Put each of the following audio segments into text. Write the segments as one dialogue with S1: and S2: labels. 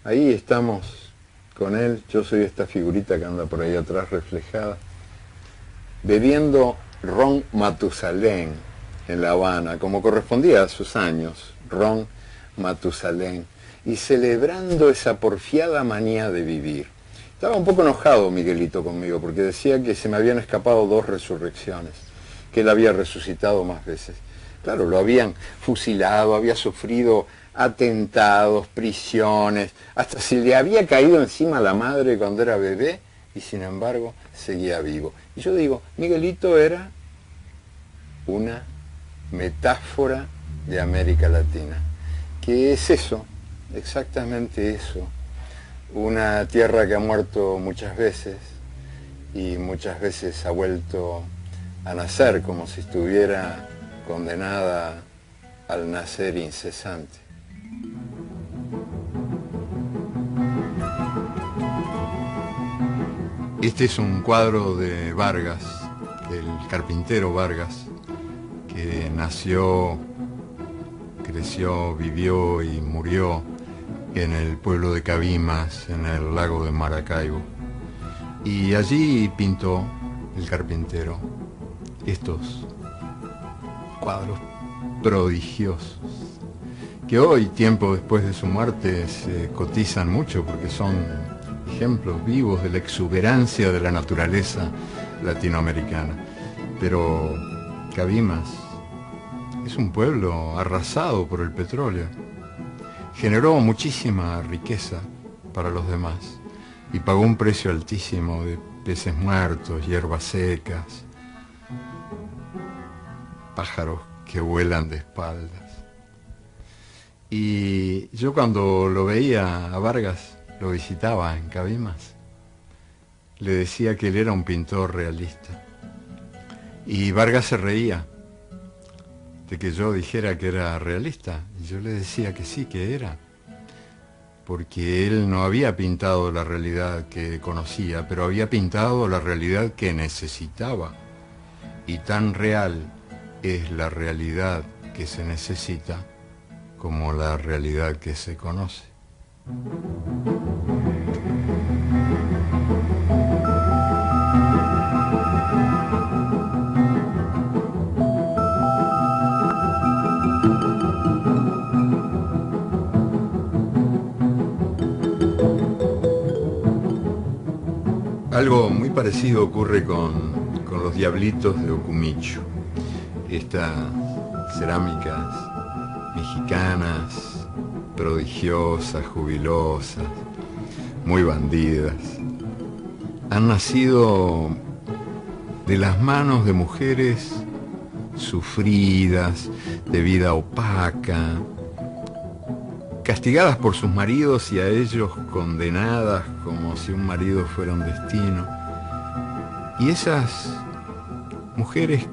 S1: Ahí estamos con él, yo soy esta figurita que anda por ahí atrás reflejada, bebiendo ron Matusalén en La Habana, como correspondía a sus años, ron Matusalén, y celebrando esa porfiada manía de vivir. Estaba un poco enojado Miguelito conmigo, porque decía que se me habían escapado 2 resurrecciones, que él había resucitado más veces. Claro, lo habían fusilado, había sufrido atentados, prisiones, hasta se le había caído encima la madre cuando era bebé, y sin embargo seguía vivo. Y yo digo, Miguelito era una metáfora de América Latina. ¿Qué es eso? Exactamente eso. Una tierra que ha muerto muchas veces y muchas veces ha vuelto a nacer como si estuviera condenada al nacer incesante. Este es un cuadro de Vargas, del carpintero Vargas, que nació, creció, vivió y murió en el pueblo de Cabimas, en el lago de Maracaibo. Y allí pintó el carpintero estos cuadros prodigiosos, que hoy, tiempo después de su muerte, se cotizan mucho porque son ejemplos vivos de la exuberancia de la naturaleza latinoamericana. Pero Cabimas es un pueblo arrasado por el petróleo. Generó muchísima riqueza para los demás y pagó un precio altísimo de peces muertos, hierbas secas, pájaros que vuelan de espaldas. Y yo cuando lo veía a Vargas, lo visitaba en Cabimas, le decía que él era un pintor realista. Y Vargas se reía de que yo dijera que era realista. Y yo le decía que sí, que era. Porque él no había pintado la realidad que conocía, pero había pintado la realidad que necesitaba. Y tan real es la realidad que se necesita como la realidad que se conoce. Algo muy parecido ocurre con los diablitos de Ocumicho, estas cerámicas mexicanas, prodigiosas, jubilosas, muy bandidas. Han nacido de las manos de mujeres sufridas, de vida opaca, castigadas por sus maridos y a ellos condenadas como si un marido fuera un destino. Y esas mujeres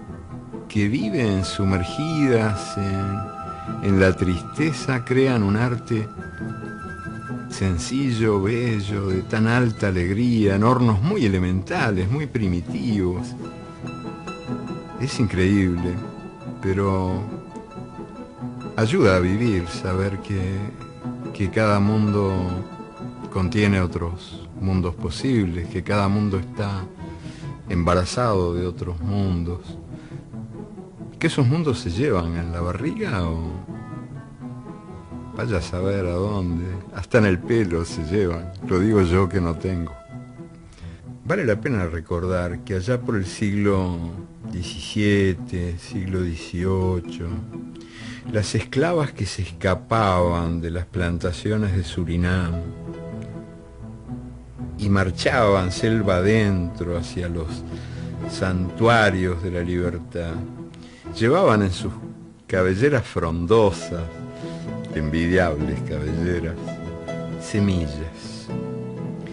S1: que viven sumergidas en la tristeza crean un arte sencillo, bello, de tan alta alegría, en hornos muy elementales, muy primitivos. Es increíble, pero ayuda a vivir, saber que cada mundo contiene otros mundos posibles, que cada mundo está embarazado de otros mundos, que esos mundos se llevan en la barriga o vaya a saber a dónde, hasta en el pelo se llevan, lo digo yo que no tengo. Vale la pena recordar que allá por el siglo XVII, siglo XVIII, las esclavas que se escapaban de las plantaciones de Surinam y marchaban selva adentro hacia los santuarios de la libertad, llevaban en sus cabelleras frondosas, envidiables cabelleras, semillas.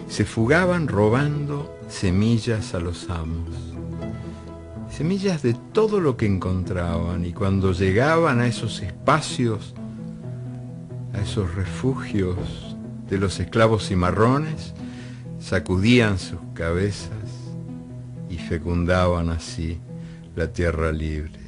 S1: Se fugaban robando semillas a los amos, semillas de todo lo que encontraban, y cuando llegaban a esos espacios, a esos refugios de los esclavos cimarrones, sacudían sus cabezas y fecundaban así la tierra libre.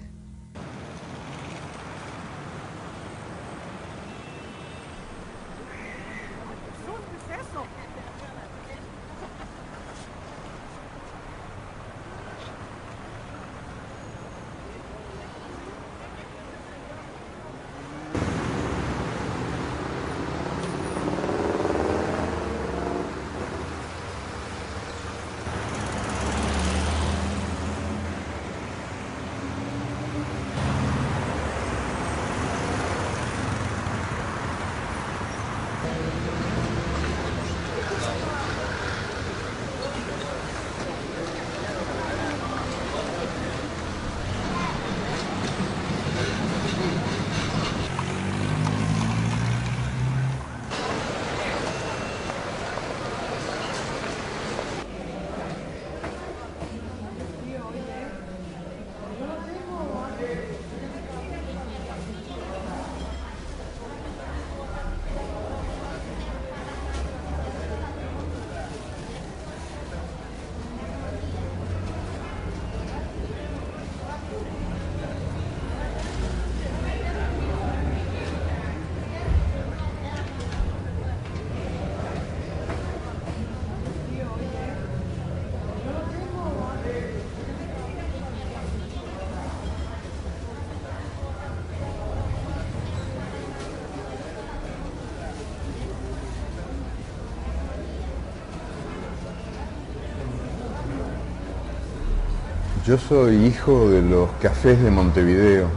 S1: Yo soy hijo de los cafés de Montevideo,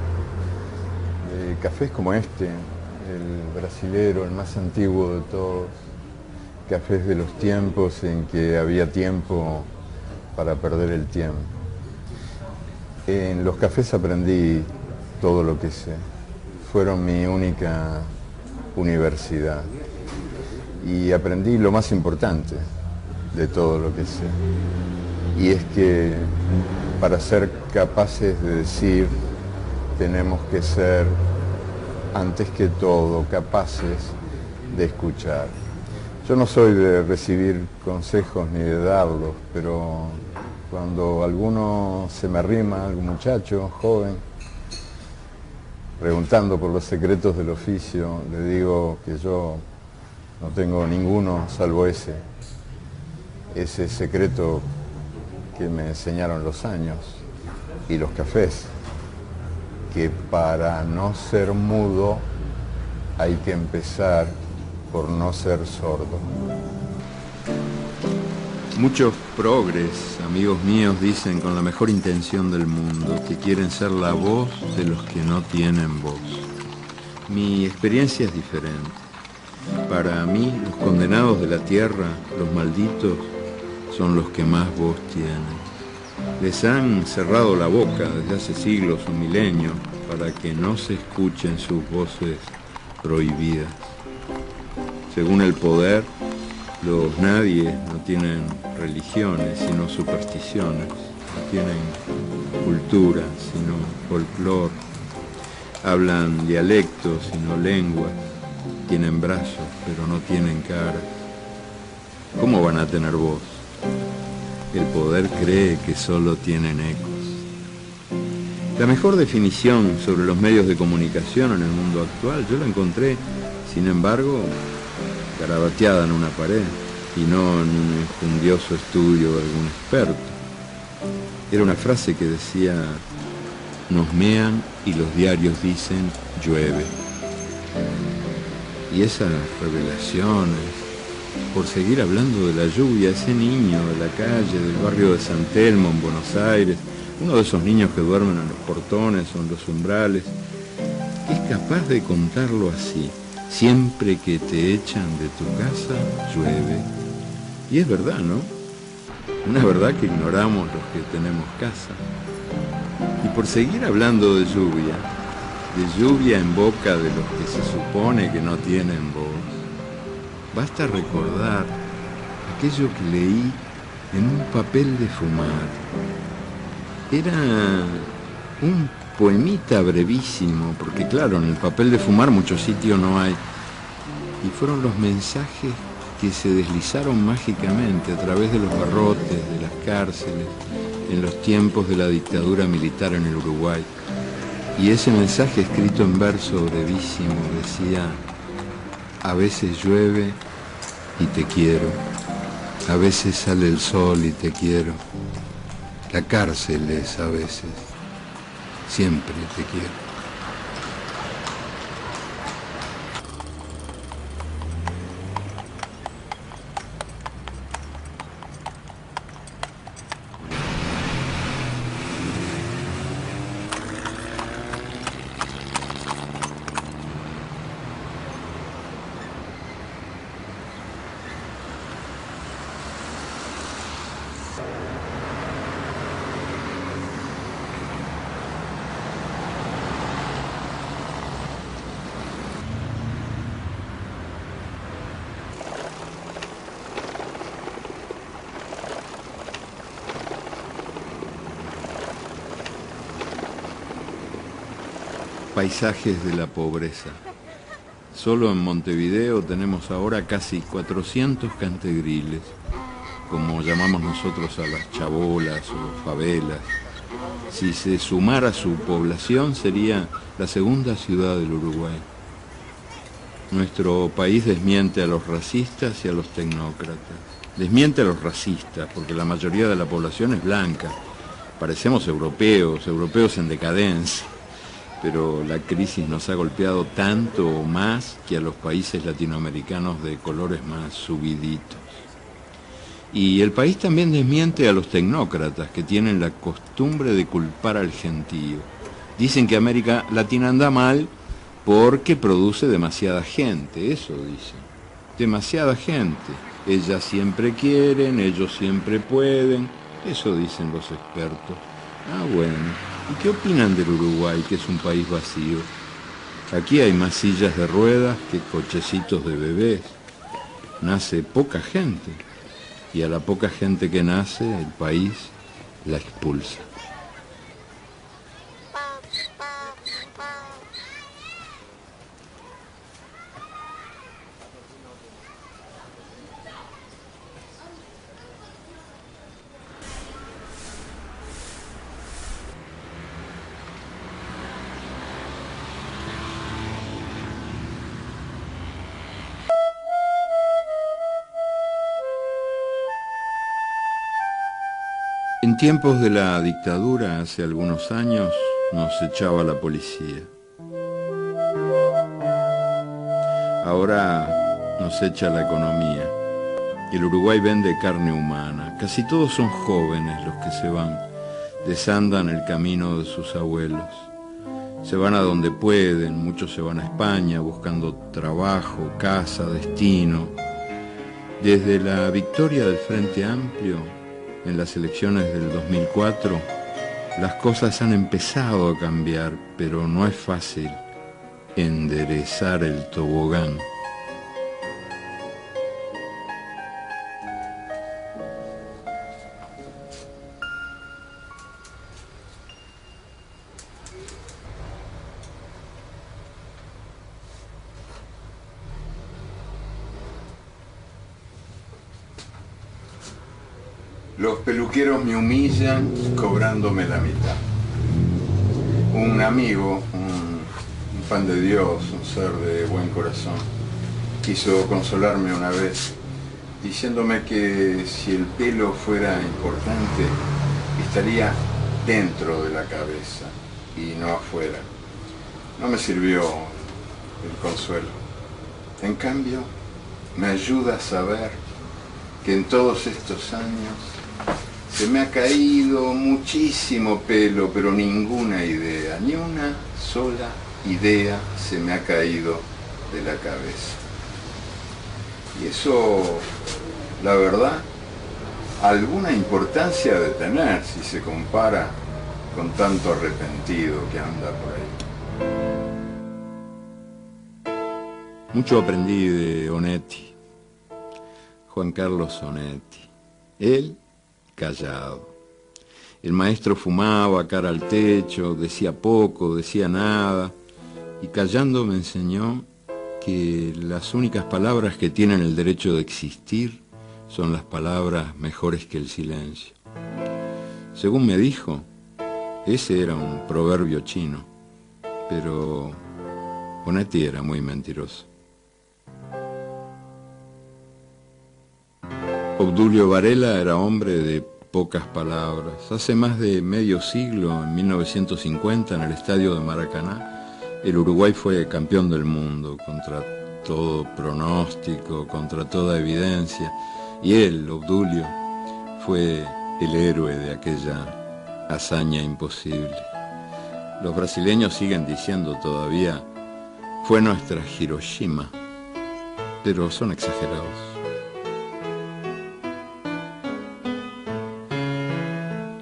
S1: de cafés como este, el brasilero, el más antiguo de todos, cafés de los tiempos en que había tiempo para perder el tiempo. En los cafés aprendí todo lo que sé, fueron mi única universidad y aprendí lo más importante de todo lo que sé, y es que para ser capaces de decir tenemos que ser antes que todo capaces de escuchar. Yo no soy de recibir consejos ni de darlos, pero cuando alguno se me arrima, algún muchacho joven, preguntando por los secretos del oficio, le digo que yo no tengo ninguno salvo ese secreto que me enseñaron los años y los cafés, que para no ser mudo hay que empezar por no ser sordo.
S2: Muchos progres, amigos míos, dicen con la mejor intención del mundo que quieren ser la voz de los que no tienen voz. Mi experiencia es diferente. Para mí, los condenados de la tierra, los malditos, son los que más voz tienen. Les han cerrado la boca desde hace siglos o milenios para que no se escuchen sus voces prohibidas. Según el poder, los nadies no tienen religiones, sino supersticiones, no tienen cultura, sino folclore, hablan dialectos, sino lenguas, tienen brazos, pero no tienen cara. ¿Cómo van a tener voz? El poder cree que solo tienen ecos. La mejor definición sobre los medios de comunicación en el mundo actual, yo la encontré, sin embargo, garabateada en una pared y no en un enjundioso estudio de algún experto. Era una frase que decía: nos mean y los diarios dicen llueve. Y esas revelaciones, por seguir hablando de la lluvia, ese niño de la calle, del barrio de San Telmo en Buenos Aires, uno de esos niños que duermen en los portones o en los umbrales, es capaz de contarlo así: siempre que te echan de tu casa, llueve. Y es verdad, ¿no? Una verdad que ignoramos los que tenemos casa. Y por seguir hablando de lluvia en boca de los que se supone que no tienen voz, basta recordar aquello que leí en un papel de fumar. Era un poemita brevísimo, porque claro, en el papel de fumar mucho sitio no hay. Y fueron los mensajes que se deslizaron mágicamente a través de los barrotes, de las cárceles, en los tiempos de la dictadura militar en el Uruguay. Y ese mensaje escrito en verso brevísimo decía: a veces llueve y te quiero, a veces sale el sol y te quiero, la cárcel es a veces, siempre te quiero. Paisajes de la pobreza. Solo en Montevideo tenemos ahora casi 400 cantegriles, como llamamos nosotros a las chabolas o favelas. Si se sumara su población, sería la segunda ciudad del Uruguay. Nuestro país desmiente a los racistas y a los tecnócratas. Desmiente a los racistas, porque la mayoría de la población es blanca. Parecemos europeos en decadencia. Pero la crisis nos ha golpeado tanto o más que a los países latinoamericanos de colores más subiditos. Y el país también desmiente a los tecnócratas que tienen la costumbre de culpar al gentío. Dicen que América Latina anda mal porque produce demasiada gente, eso dicen. Demasiada gente. Ellas siempre quieren, ellos siempre pueden, eso dicen los expertos. Ah, bueno. ¿Y qué opinan del Uruguay, que es un país vacío? Aquí hay más sillas de ruedas que cochecitos de bebés. Nace poca gente. Y a la poca gente que nace, el país la expulsa. En tiempos de la dictadura, hace algunos años, nos echaba la policía. Ahora nos echa la economía. El Uruguay vende carne humana. Casi todos son jóvenes los que se van. Desandan el camino de sus abuelos. Se van a donde pueden, muchos se van a España buscando trabajo, casa, destino. Desde la victoria del Frente Amplio en las elecciones del 2004, las cosas han empezado a cambiar, pero no es fácil enderezar el tobogán.
S1: Los peluqueros me humillan cobrándome la mitad. Un amigo, un pan de Dios, un ser de buen corazón, quiso consolarme una vez diciéndome que si el pelo fuera importante, estaría dentro de la cabeza y no afuera. No me sirvió el consuelo. En cambio, me ayuda a saber que en todos estos años se me ha caído muchísimo pelo, pero ninguna idea, ni una sola idea se me ha caído de la cabeza. Y eso, la verdad, alguna importancia de tener si se compara con tanto arrepentido que anda por ahí.
S2: Mucho aprendí de Onetti, Juan Carlos Onetti. Él, callado. El maestro fumaba cara al techo, decía poco, decía nada, y callando me enseñó que las únicas palabras que tienen el derecho de existir son las palabras mejores que el silencio. Según me dijo, ese era un proverbio chino, pero Onetti era muy mentiroso. Obdulio Varela era hombre de pocas palabras. Hace más de medio siglo, en 1950, en el estadio de Maracaná, el Uruguay fue campeón del mundo, contra todo pronóstico, contra toda evidencia. Y él, Obdulio, fue el héroe de aquella hazaña imposible. Los brasileños siguen diciendo todavía, fue nuestra Hiroshima, pero son exagerados.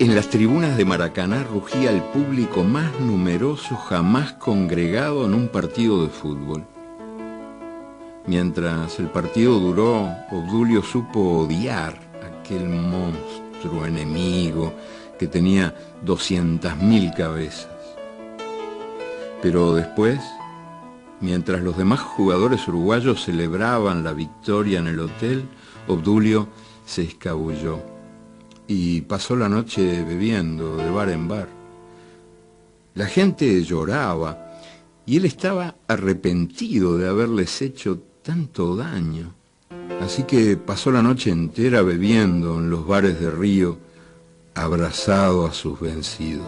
S2: En las tribunas de Maracaná rugía el público más numeroso jamás congregado en un partido de fútbol. Mientras el partido duró, Obdulio supo odiar a aquel monstruo enemigo que tenía 200.000 cabezas. Pero después, mientras los demás jugadores uruguayos celebraban la victoria en el hotel, Obdulio se escabulló y pasó la noche bebiendo de bar en bar. La gente lloraba y él estaba arrepentido de haberles hecho tanto daño. Así que pasó la noche entera bebiendo en los bares de Río, abrazado a sus vencidos.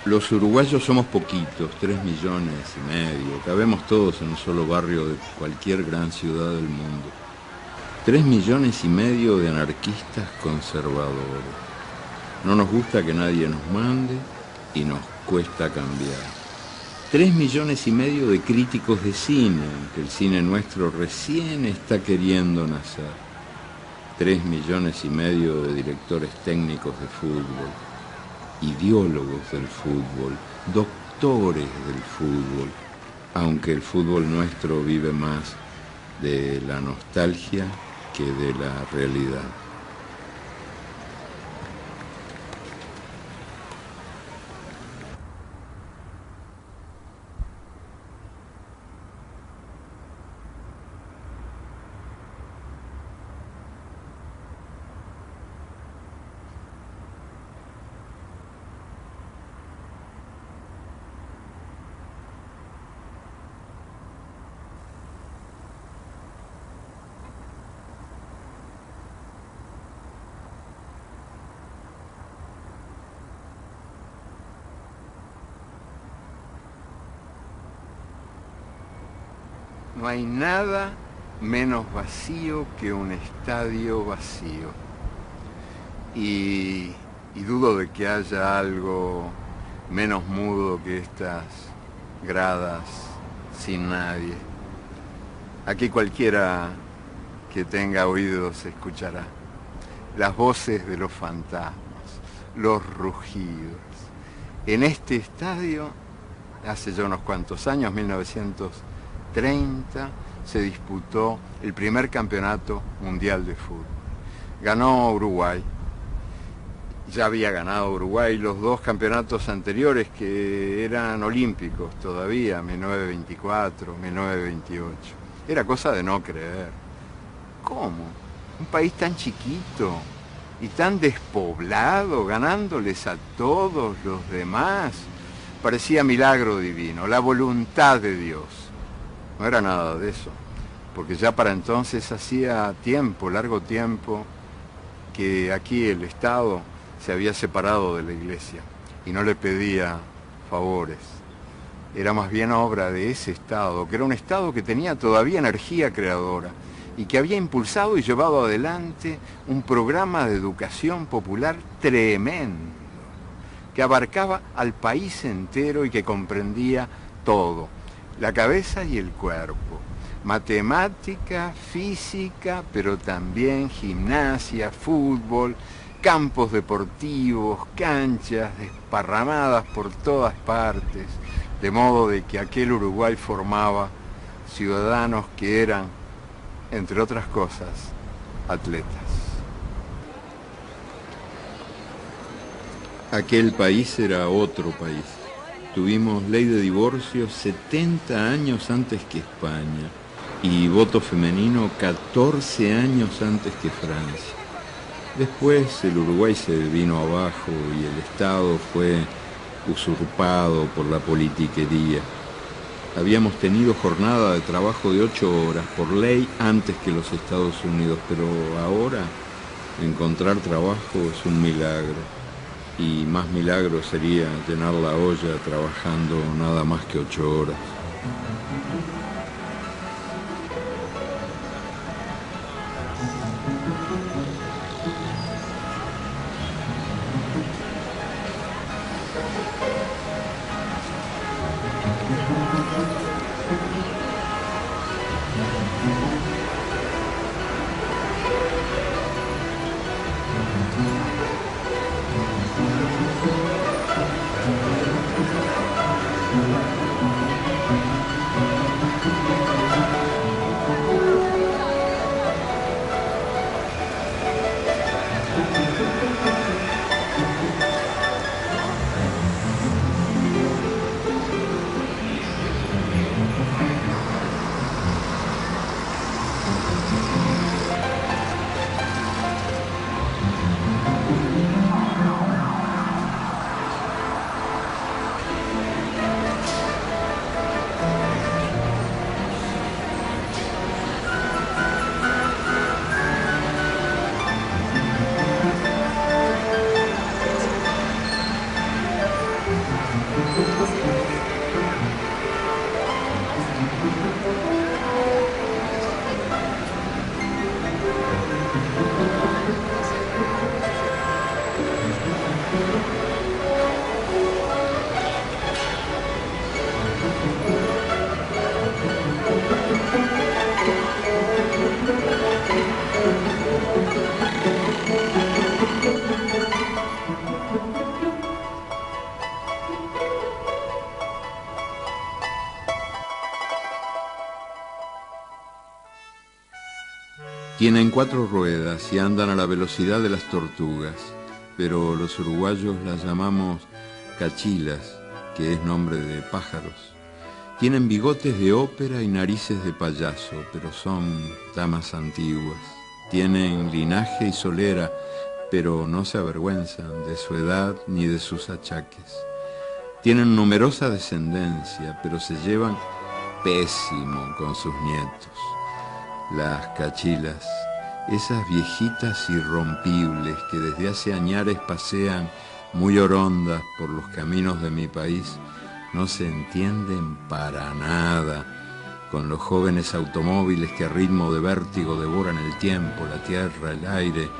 S2: Los uruguayos somos poquitos, 3,5 millones. Cabemos todos en un solo barrio de cualquier gran ciudad del mundo. 3,5 millones de anarquistas conservadores. No nos gusta que nadie nos mande y nos cuesta cambiar. 3,5 millones de críticos de cine, aunque el cine nuestro recién está queriendo nacer. 3,5 millones de directores técnicos de fútbol, ideólogos del fútbol, doctores del fútbol, aunque el fútbol nuestro vive más de la nostalgia que de la realidad.
S1: No hay nada menos vacío que un estadio vacío. Y dudo de que haya algo menos mudo que estas gradas sin nadie. Aquí cualquiera que tenga oídos escuchará las voces de los fantasmas, los rugidos. En este estadio, hace ya unos cuantos años, 1930, se disputó el primer campeonato mundial de fútbol. Ganó Uruguay. Ya había ganado Uruguay los dos campeonatos anteriores que eran olímpicos todavía, 1924, 1928. Era cosa de no creer. ¿Cómo? Un país tan chiquito y tan despoblado, ganándoles a todos los demás. Parecía milagro divino, la voluntad de Dios. No era nada de eso, porque ya para entonces hacía tiempo, largo tiempo, que aquí el Estado se había separado de la Iglesia y no le pedía favores. Era más bien obra de ese Estado, que era un Estado que tenía todavía energía creadora y que había impulsado y llevado adelante un programa de educación popular tremendo, que abarcaba al país entero y que comprendía todo, la cabeza y el cuerpo, matemática, física, pero también gimnasia, fútbol, campos deportivos, canchas desparramadas por todas partes, de modo de que aquel Uruguay formaba ciudadanos que eran, entre otras cosas, atletas.
S2: Aquel país era otro país. Tuvimos ley de divorcio 70 años antes que España y voto femenino 14 años antes que Francia. Después el Uruguay se vino abajo y el Estado fue usurpado por la politiquería. Habíamos tenido jornada de trabajo de 8 horas por ley antes que los Estados Unidos, pero ahora encontrar trabajo es un milagro. Y más milagro sería llenar la olla trabajando nada más que 8 horas. Tienen 4 ruedas y andan a la velocidad de las tortugas, pero los uruguayos las llamamos cachilas, que es nombre de pájaros. Tienen bigotes de ópera y narices de payaso, pero son damas antiguas. Tienen linaje y solera, pero no se avergüenzan de su edad ni de sus achaques. Tienen numerosa descendencia, pero se llevan pésimo con sus nietos. Las cachilas, esas viejitas irrompibles que desde hace añares pasean muy orondas por los caminos de mi país, no se entienden para nada con los jóvenes automóviles que a ritmo de vértigo devoran el tiempo, la tierra, el aire.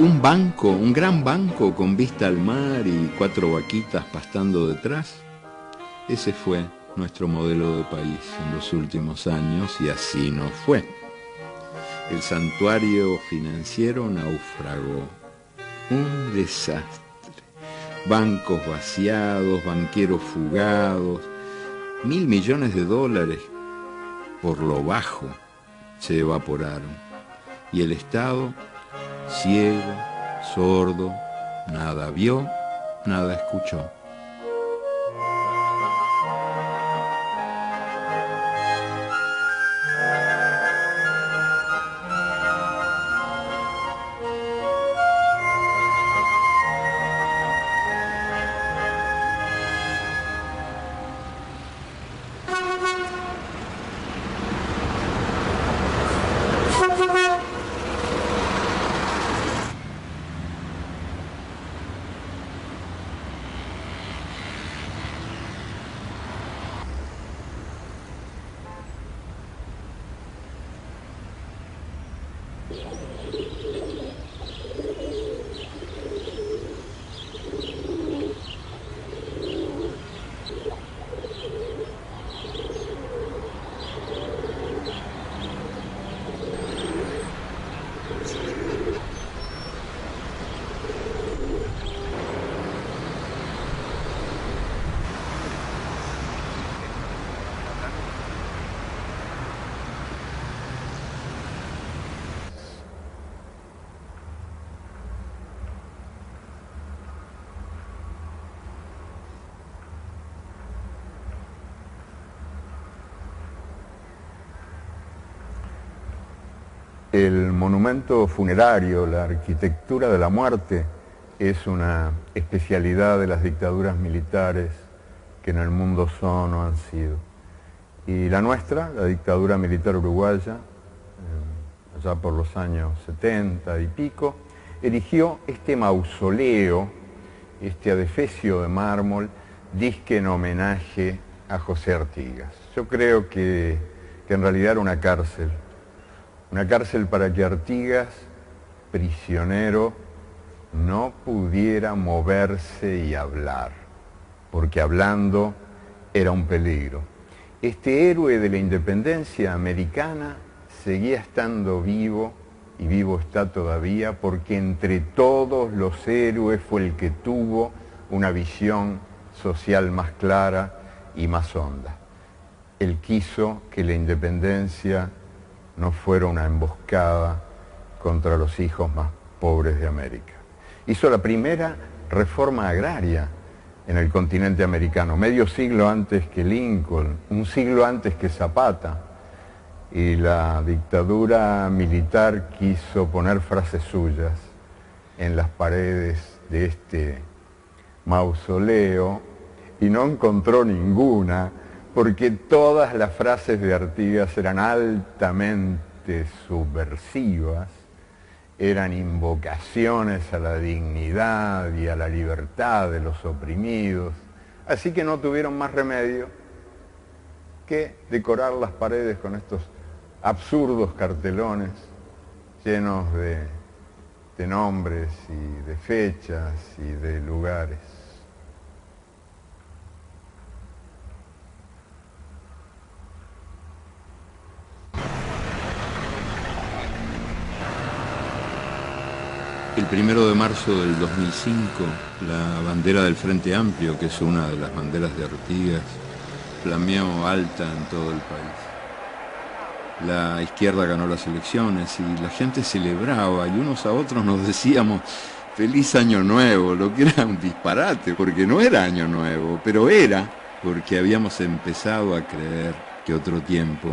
S2: Un banco, un gran banco con vista al mar y 4 vaquitas pastando detrás. Ese fue nuestro modelo de país en los últimos años y así nos fue. El santuario financiero naufragó. Un desastre. Bancos vaciados, banqueros fugados, $1.000 millones por lo bajo se evaporaron. Y el Estado, ciego, sordo, nada vio, nada escuchó.
S1: El monumento funerario, la arquitectura de la muerte, es una especialidad de las dictaduras militares que en el mundo son o han sido. Y la nuestra, la dictadura militar uruguaya, allá por los años 70 y pico, erigió este mausoleo, este adefesio de mármol, disque en homenaje a José Artigas. Yo creo que en realidad era una cárcel para que Artigas, prisionero, no pudiera moverse y hablar, porque hablando era un peligro. Este héroe de la independencia americana seguía estando vivo, y vivo está todavía, porque entre todos los héroes fue el que tuvo una visión social más clara y más honda. Él quiso que la independencia no fuera una emboscada contra los hijos más pobres de América. Hizo la primera reforma agraria en el continente americano, medio siglo antes que Lincoln, un siglo antes que Zapata, y la dictadura militar quiso poner frases suyas en las paredes de este mausoleo y no encontró ninguna, porque todas las frases de Artigas eran altamente subversivas, eran invocaciones a la dignidad y a la libertad de los oprimidos, así que no tuvieron más remedio que decorar las paredes con estos absurdos cartelones llenos de nombres y de fechas y de lugares.
S2: El 1 de marzo del 2005, la bandera del Frente Amplio, que es una de las banderas de Artigas, flameó alta en todo el país. La izquierda ganó las elecciones y la gente celebraba y unos a otros nos decíamos feliz año nuevo, lo que era un disparate, porque no era año nuevo, pero era porque habíamos empezado a creer que otro tiempo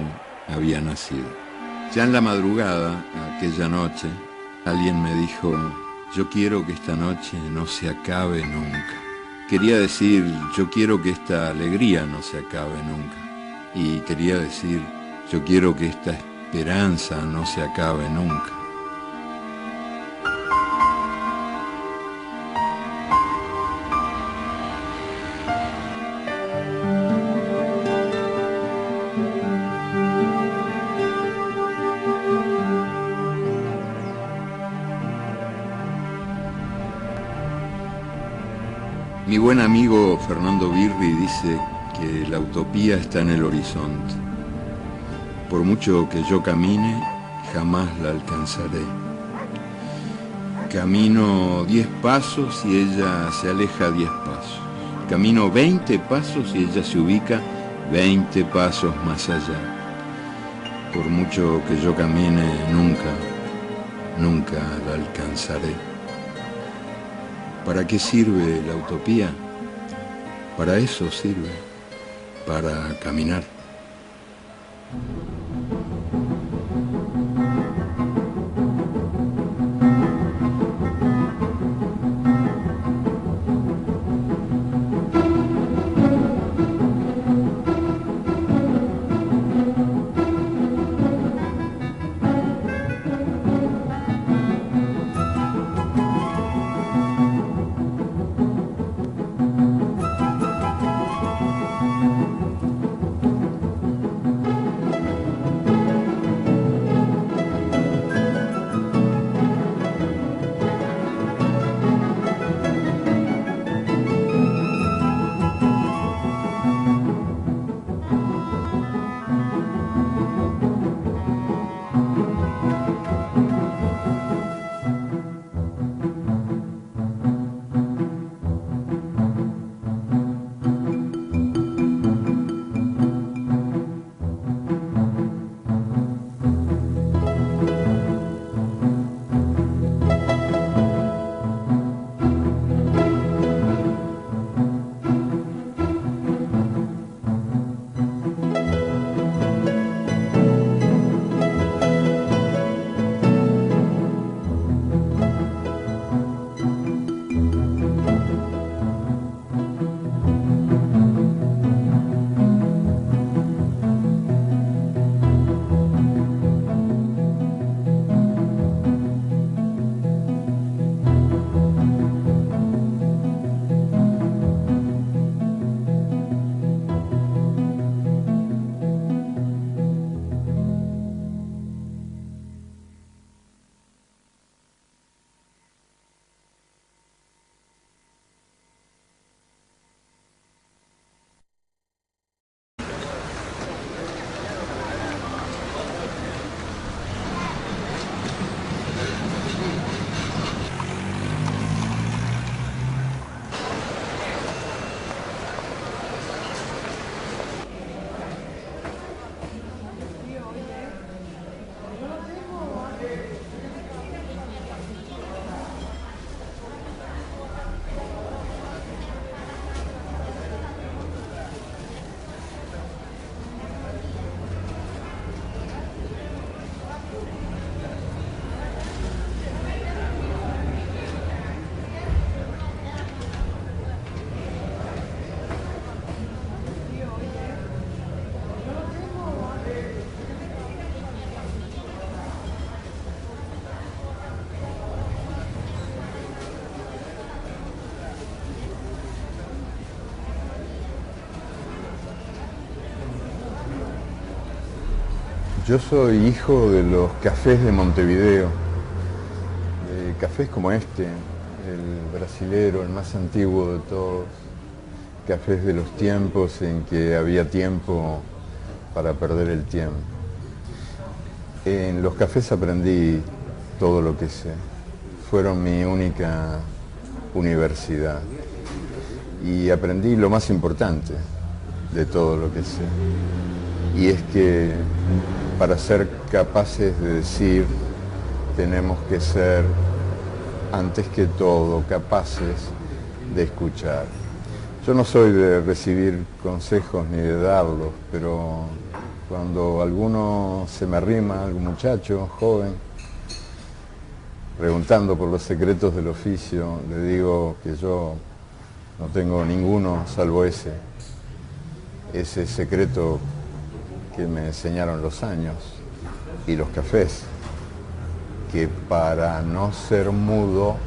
S2: había nacido. Ya en la madrugada, aquella noche, alguien me dijo, yo quiero que esta noche no se acabe nunca. Quería decir, yo quiero que esta alegría no se acabe nunca. Y quería decir, yo quiero que esta esperanza no se acabe nunca. Mi buen amigo Fernando Birri dice que la utopía está en el horizonte. Por mucho que yo camine, jamás la alcanzaré. Camino 10 pasos y ella se aleja 10 pasos. Camino 20 pasos y ella se ubica 20 pasos más allá. Por mucho que yo camine, nunca la alcanzaré. ¿Para qué sirve la utopía? Para eso sirve, para caminar.
S1: Yo soy hijo de los cafés de Montevideo, de cafés como este, el brasilero, el más antiguo de todos, cafés de los tiempos en que había tiempo para perder el tiempo. En los cafés aprendí todo lo que sé. fueron mi única universidad y aprendí lo más importante de todo lo que sé. Y es que para ser capaces de decir, tenemos que ser, antes que todo, capaces de escuchar. Yo no soy de recibir consejos ni de darlos, pero cuando alguno se me arrima, algún muchacho joven, preguntando por los secretos del oficio, le digo que yo no tengo ninguno salvo ese secreto que me enseñaron los años y los cafés, que para no ser mudo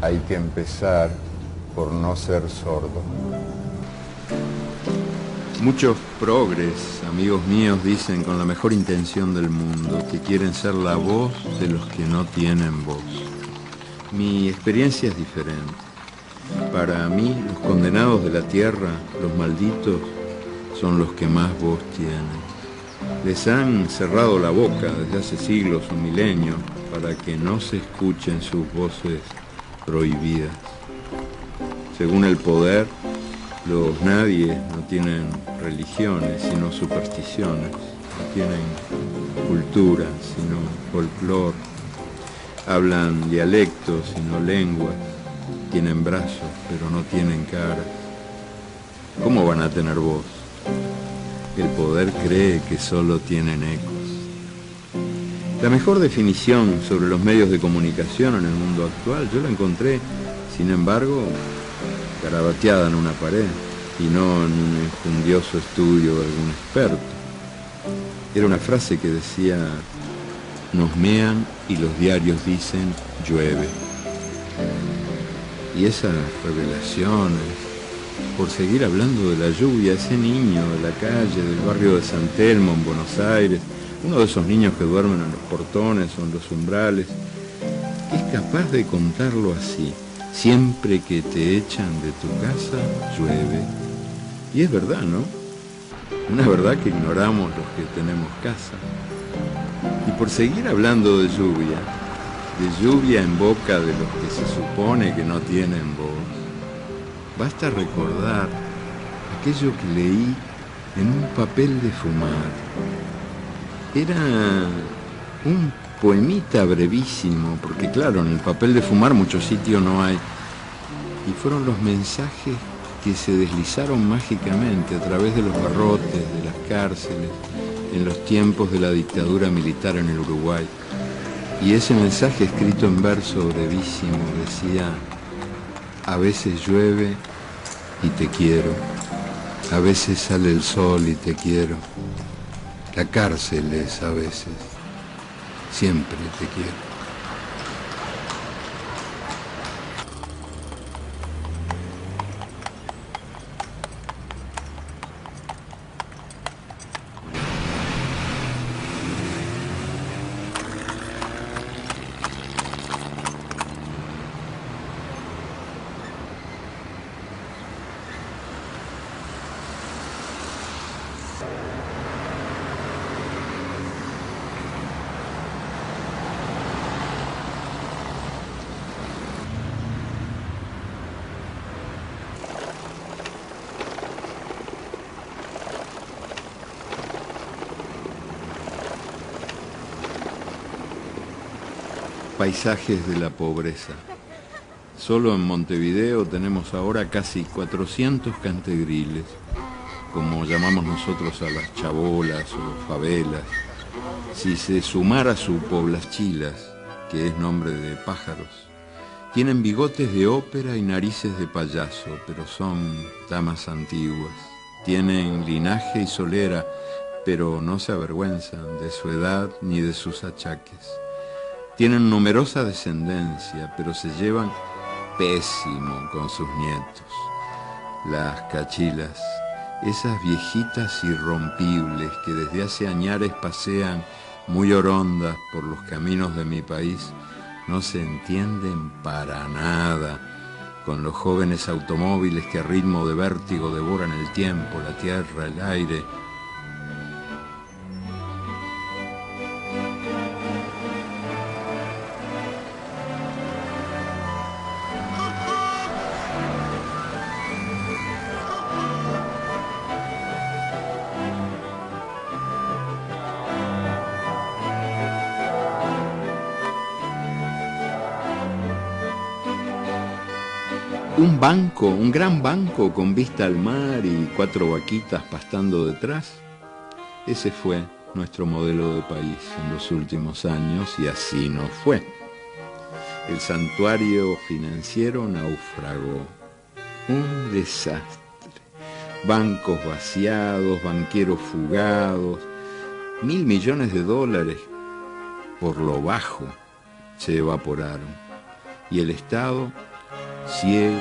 S1: hay que empezar por no ser sordo.
S2: Muchos progres, amigos míos, dicen con la mejor intención del mundo que quieren ser la voz de los que no tienen voz. Mi experiencia es diferente. Para mí, los condenados de la tierra, los malditos, son los que más voz tienen. Les han cerrado la boca desde hace siglos o milenios para que no se escuchen sus voces prohibidas. Según el poder, los nadies no tienen religiones, sino supersticiones, no tienen cultura, sino folclore, hablan dialectos, sino lenguas, tienen brazos, pero no tienen cara. ¿Cómo van a tener voz? El poder cree que solo tienen ecos. La mejor definición sobre los medios de comunicación en el mundo actual, yo la encontré, sin embargo, garabateada en una pared y no en un enjundioso estudio de algún experto. Era una frase que decía: nos mean y los diarios dicen llueve. Y esas revelaciones, por seguir hablando de la lluvia, ese niño de la calle, del barrio de San Telmo en Buenos Aires, uno de esos niños que duermen en los portones o en los umbrales, es capaz de contarlo así: siempre que te echan de tu casa, llueve. Y es verdad, ¿no? Una verdad que ignoramos los que tenemos casa. Y por seguir hablando de lluvia en boca de los que se supone que no tienen voz, basta recordar aquello que leí en un papel de fumar. Era un poemita brevísimo, porque claro, en el papel de fumar mucho sitio no hay. Y fueron los mensajes que se deslizaron mágicamente a través de los barrotes, de las cárceles, en los tiempos de la dictadura militar en el Uruguay. Y ese mensaje escrito en verso brevísimo decía: a veces llueve y te quiero, a veces sale el sol y te quiero, la cárcel es a veces, siempre te quiero. Paisajes de la pobreza. Solo en Montevideo tenemos ahora casi 400 cantegriles, como llamamos nosotros a las chabolas o favelas. Si se sumara su poblachilas, que es nombre de pájaros, tienen bigotes de ópera y narices de payaso, pero son damas antiguas. Tienen linaje y solera, pero no se avergüenzan de su edad ni de sus achaques. Tienen numerosa descendencia, pero se llevan pésimo con sus nietos. Las cachilas, esas viejitas irrompibles que desde hace añares pasean muy orondas por los caminos de mi país, no se entienden para nada con los jóvenes automóviles que a ritmo de vértigo devoran el tiempo, la tierra, el aire. Un banco, un gran banco con vista al mar y 4 vaquitas pastando detrás. Ese fue nuestro modelo de país en los últimos años y así no fue. El santuario financiero naufragó. Un desastre. Bancos vaciados, banqueros fugados, $1.000 millones por lo bajo se evaporaron. Y el Estado, ciego,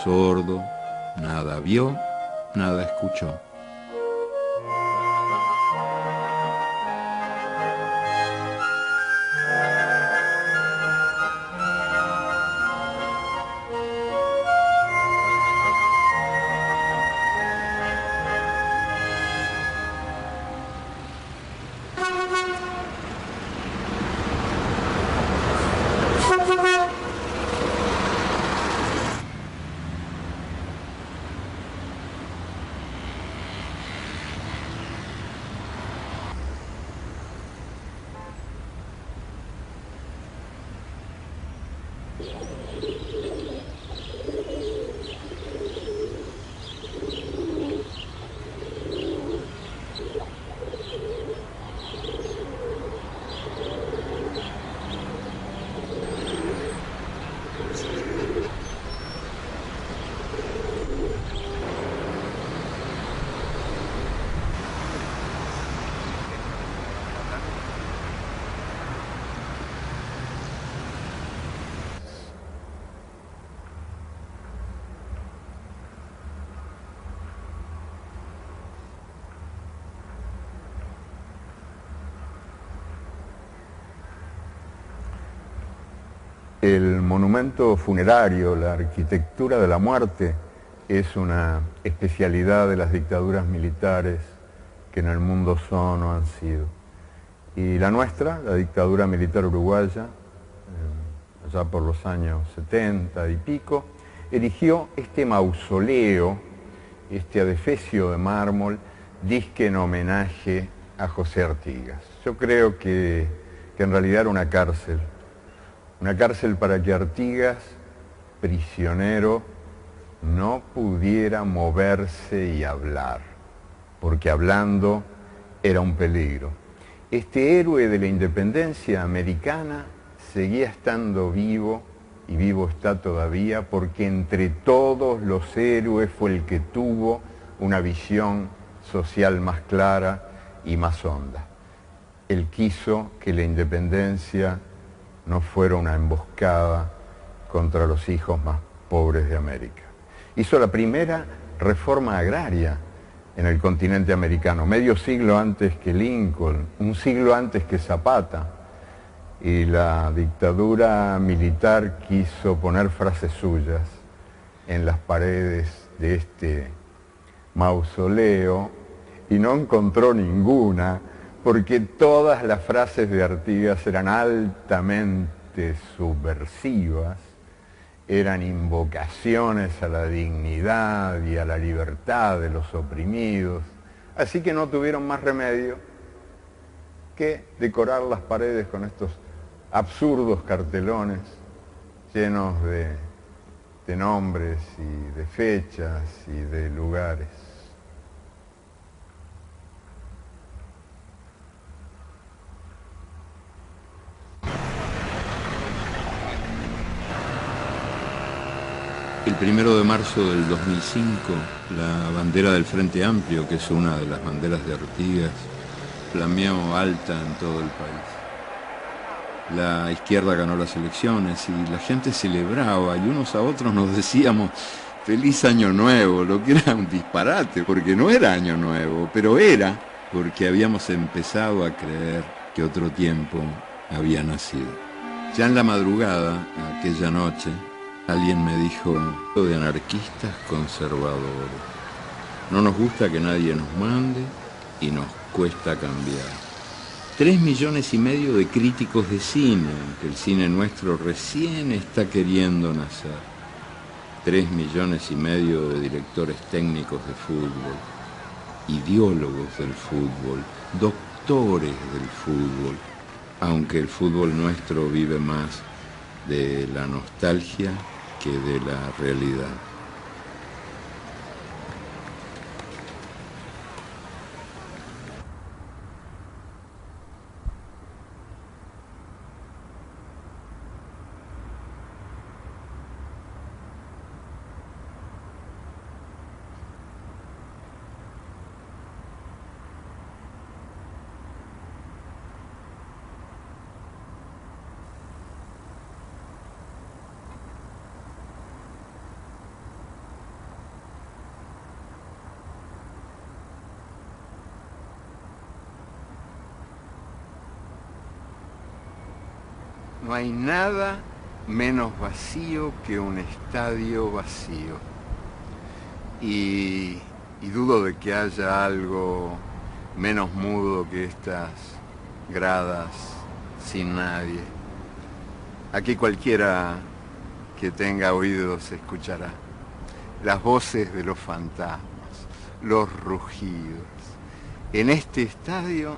S2: sordo, nada vio, nada escuchó.
S1: El monumento funerario, la arquitectura de la muerte, es una especialidad de las dictaduras militares que en el mundo son o han sido. Y la nuestra, la dictadura militar uruguaya, allá por los años 70 y pico, erigió este mausoleo, este adefesio de mármol, disque en homenaje a José Artigas. Yo creo que en realidad era una cárcel para que Artigas, prisionero, no pudiera moverse y hablar, porque hablando era un peligro. Este héroe de la independencia americana seguía estando vivo, y vivo está todavía, porque entre todos los héroes fue el que tuvo una visión social más clara y más honda. Él quiso que la independencia no fuera una emboscada contra los hijos más pobres de América. Hizo la primera reforma agraria en el continente americano, medio siglo antes que Lincoln, un siglo antes que Zapata, y la dictadura militar quiso poner frases suyas en las paredes de este mausoleo y no encontró ninguna, porque todas las frases de Artigas eran altamente subversivas, eran invocaciones a la dignidad y a la libertad de los oprimidos, así que no tuvieron más remedio que decorar las paredes con estos absurdos cartelones llenos de nombres y de fechas y de lugares.
S2: El 1 de marzo del 2005, la bandera del Frente Amplio, que es una de las banderas de Artigas, flameó alta en todo el país. La izquierda ganó las elecciones y la gente celebraba y unos a otros nos decíamos feliz año nuevo, lo que era un disparate, porque no era año nuevo, pero era porque habíamos empezado a creer que otro tiempo había nacido. Ya en la madrugada, aquella noche, alguien me dijo, de anarquistas conservadores. No nos gusta que nadie nos mande y nos cuesta cambiar. 3,5 millones de críticos de cine, que el cine nuestro recién está queriendo nacer. 3,5 millones de directores técnicos de fútbol, ideólogos del fútbol, doctores del fútbol, aunque el fútbol nuestro vive más de la nostalgia que de la realidad.
S1: No hay nada menos vacío que un estadio vacío. Y dudo de que haya algo menos mudo que estas gradas sin nadie. Aquí cualquiera que tenga oídos escuchará las voces de los fantasmas, los rugidos. En este estadio,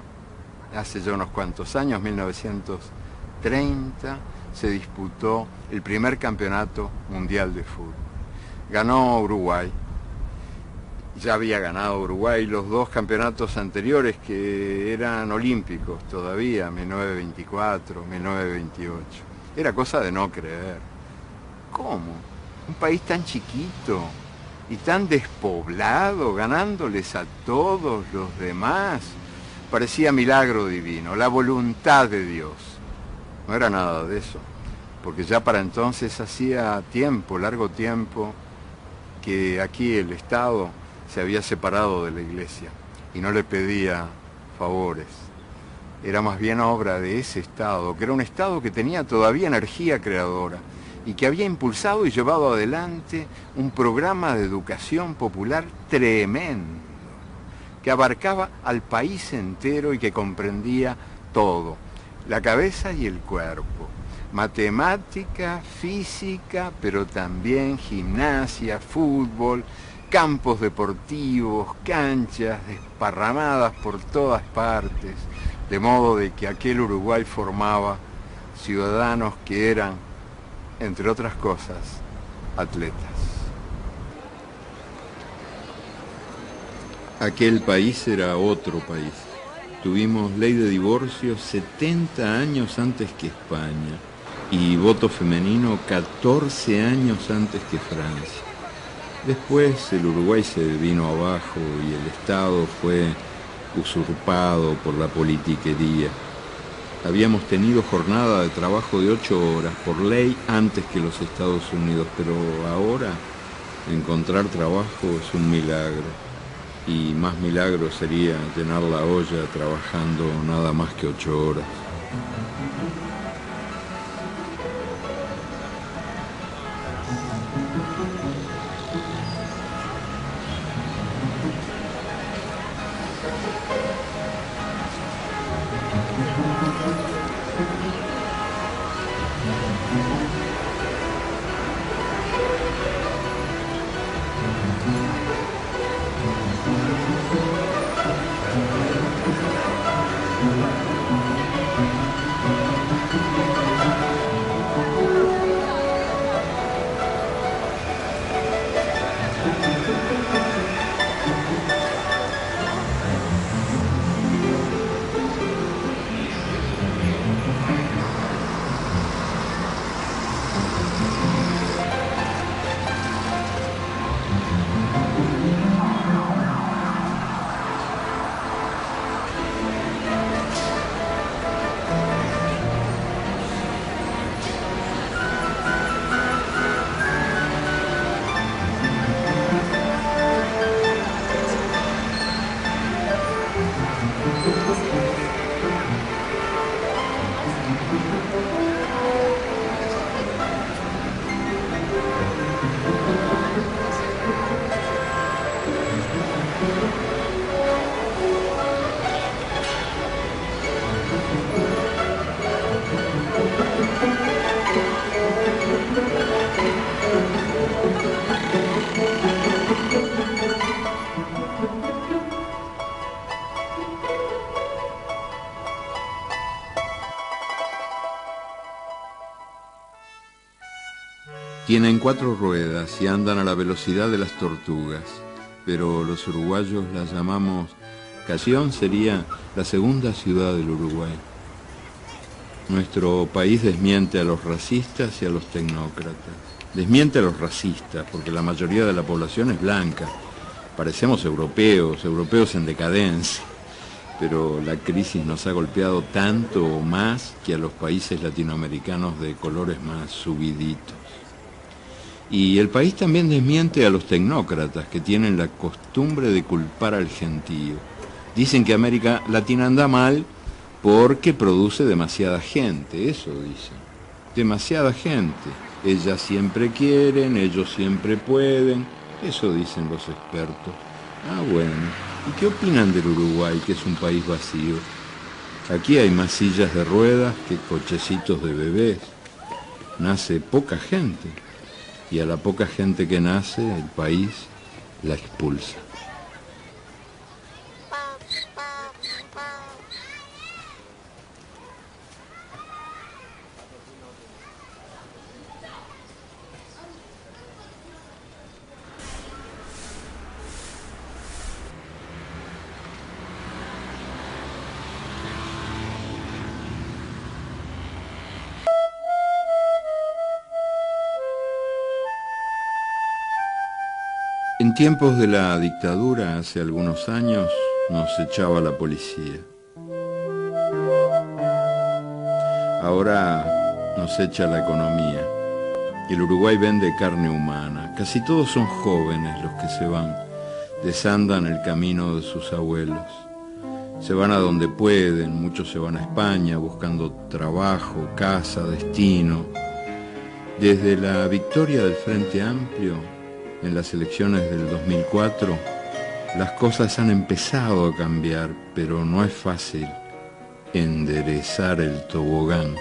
S1: hace ya unos cuantos años, 1930, se disputó el primer campeonato mundial de fútbol. Ganó Uruguay. Ya había ganado Uruguay los dos campeonatos anteriores que eran olímpicos todavía, 1924, 1928. Era cosa de no creer. ¿Cómo? Un país tan chiquito y tan despoblado, ganándoles a todos los demás. Parecía milagro divino, la voluntad de Dios. No era nada de eso, porque ya para entonces hacía tiempo, largo tiempo, que aquí el Estado se había separado de la Iglesia y no le pedía favores. Era más bien obra de ese Estado, que era un Estado que tenía todavía energía creadora y que había impulsado y llevado adelante un programa de educación popular tremendo, que abarcaba al país entero y que comprendía todo, la cabeza y el cuerpo, matemática, física, pero también gimnasia, fútbol, campos deportivos, canchas desparramadas por todas partes, de modo de que aquel Uruguay formaba ciudadanos que eran, entre otras cosas, atletas.
S2: Aquel país era otro país. Tuvimos ley de divorcio 70 años antes que España y voto femenino 14 años antes que Francia. Después el Uruguay se vino abajo y el Estado fue usurpado por la politiquería. Habíamos tenido jornada de trabajo de 8 horas por ley antes que los Estados Unidos, pero ahora encontrar trabajo es un milagro. Y más milagro sería llenar la olla trabajando nada más que 8 horas. Tienen 4 ruedas y andan a la velocidad de las tortugas, pero los uruguayos las llamamos... Castellón sería la segunda ciudad del Uruguay. Nuestro país desmiente a los racistas y a los tecnócratas. Desmiente a los racistas, porque la mayoría de la población es blanca. Parecemos europeos, europeos en decadencia. Pero la crisis nos ha golpeado tanto o más que a los países latinoamericanos de colores más subiditos. Y el país también desmiente a los tecnócratas, que tienen la costumbre de culpar al gentío. Dicen que América Latina anda mal porque produce demasiada gente, eso dicen. Demasiada gente. Ellas siempre quieren, ellos siempre pueden, eso dicen los expertos. Ah, bueno. ¿Y qué opinan del Uruguay, que es un país vacío? Aquí hay más sillas de ruedas que cochecitos de bebés. Nace poca gente. Y a la poca gente que nace, el país la expulsa. En tiempos de la dictadura, hace algunos años, nos echaba la policía. Ahora nos echa la economía. El Uruguay vende carne humana. Casi todos son jóvenes los que se van. Desandan el camino de sus abuelos. Se van a donde pueden, muchos se van a España buscando trabajo, casa, destino. Desde la victoria del Frente Amplio, en las elecciones del 2004, las cosas han empezado a cambiar, pero no es fácil enderezar el tobogán.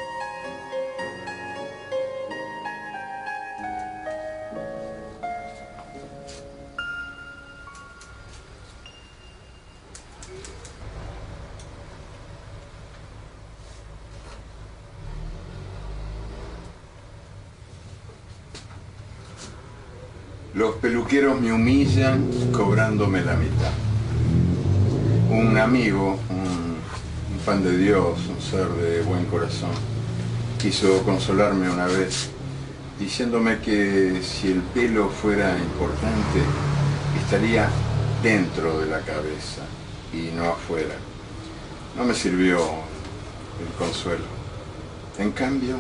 S1: Los peluqueros me humillan cobrándome la mitad. Un amigo, un pan de Dios, un ser de buen corazón, quiso consolarme una vez diciéndome que si el pelo fuera importante, estaría dentro de la cabeza y no afuera. No me sirvió el consuelo. En cambio,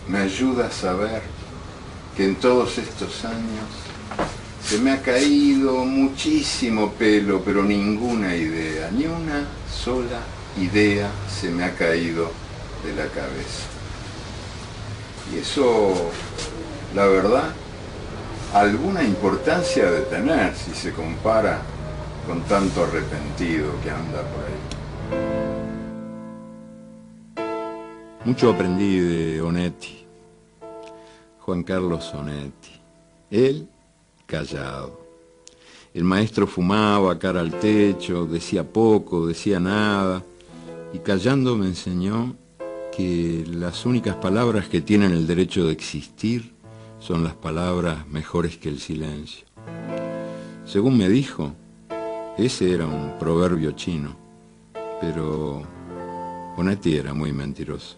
S1: me ayuda a saber que en todos estos años se me ha caído muchísimo pelo, pero ninguna idea, ni una sola idea se me ha caído de la cabeza. Y eso, la verdad, alguna importancia ha de tener si se compara con tanto arrepentido que anda por ahí.
S2: Mucho aprendí de Onetti, Juan Carlos Onetti. Él, callado. El maestro fumaba cara al techo, decía poco, decía nada, y callando me enseñó que las únicas palabras que tienen el derecho de existir son las palabras mejores que el silencio. Según me dijo, ese era un proverbio chino, pero Onetti era muy mentiroso.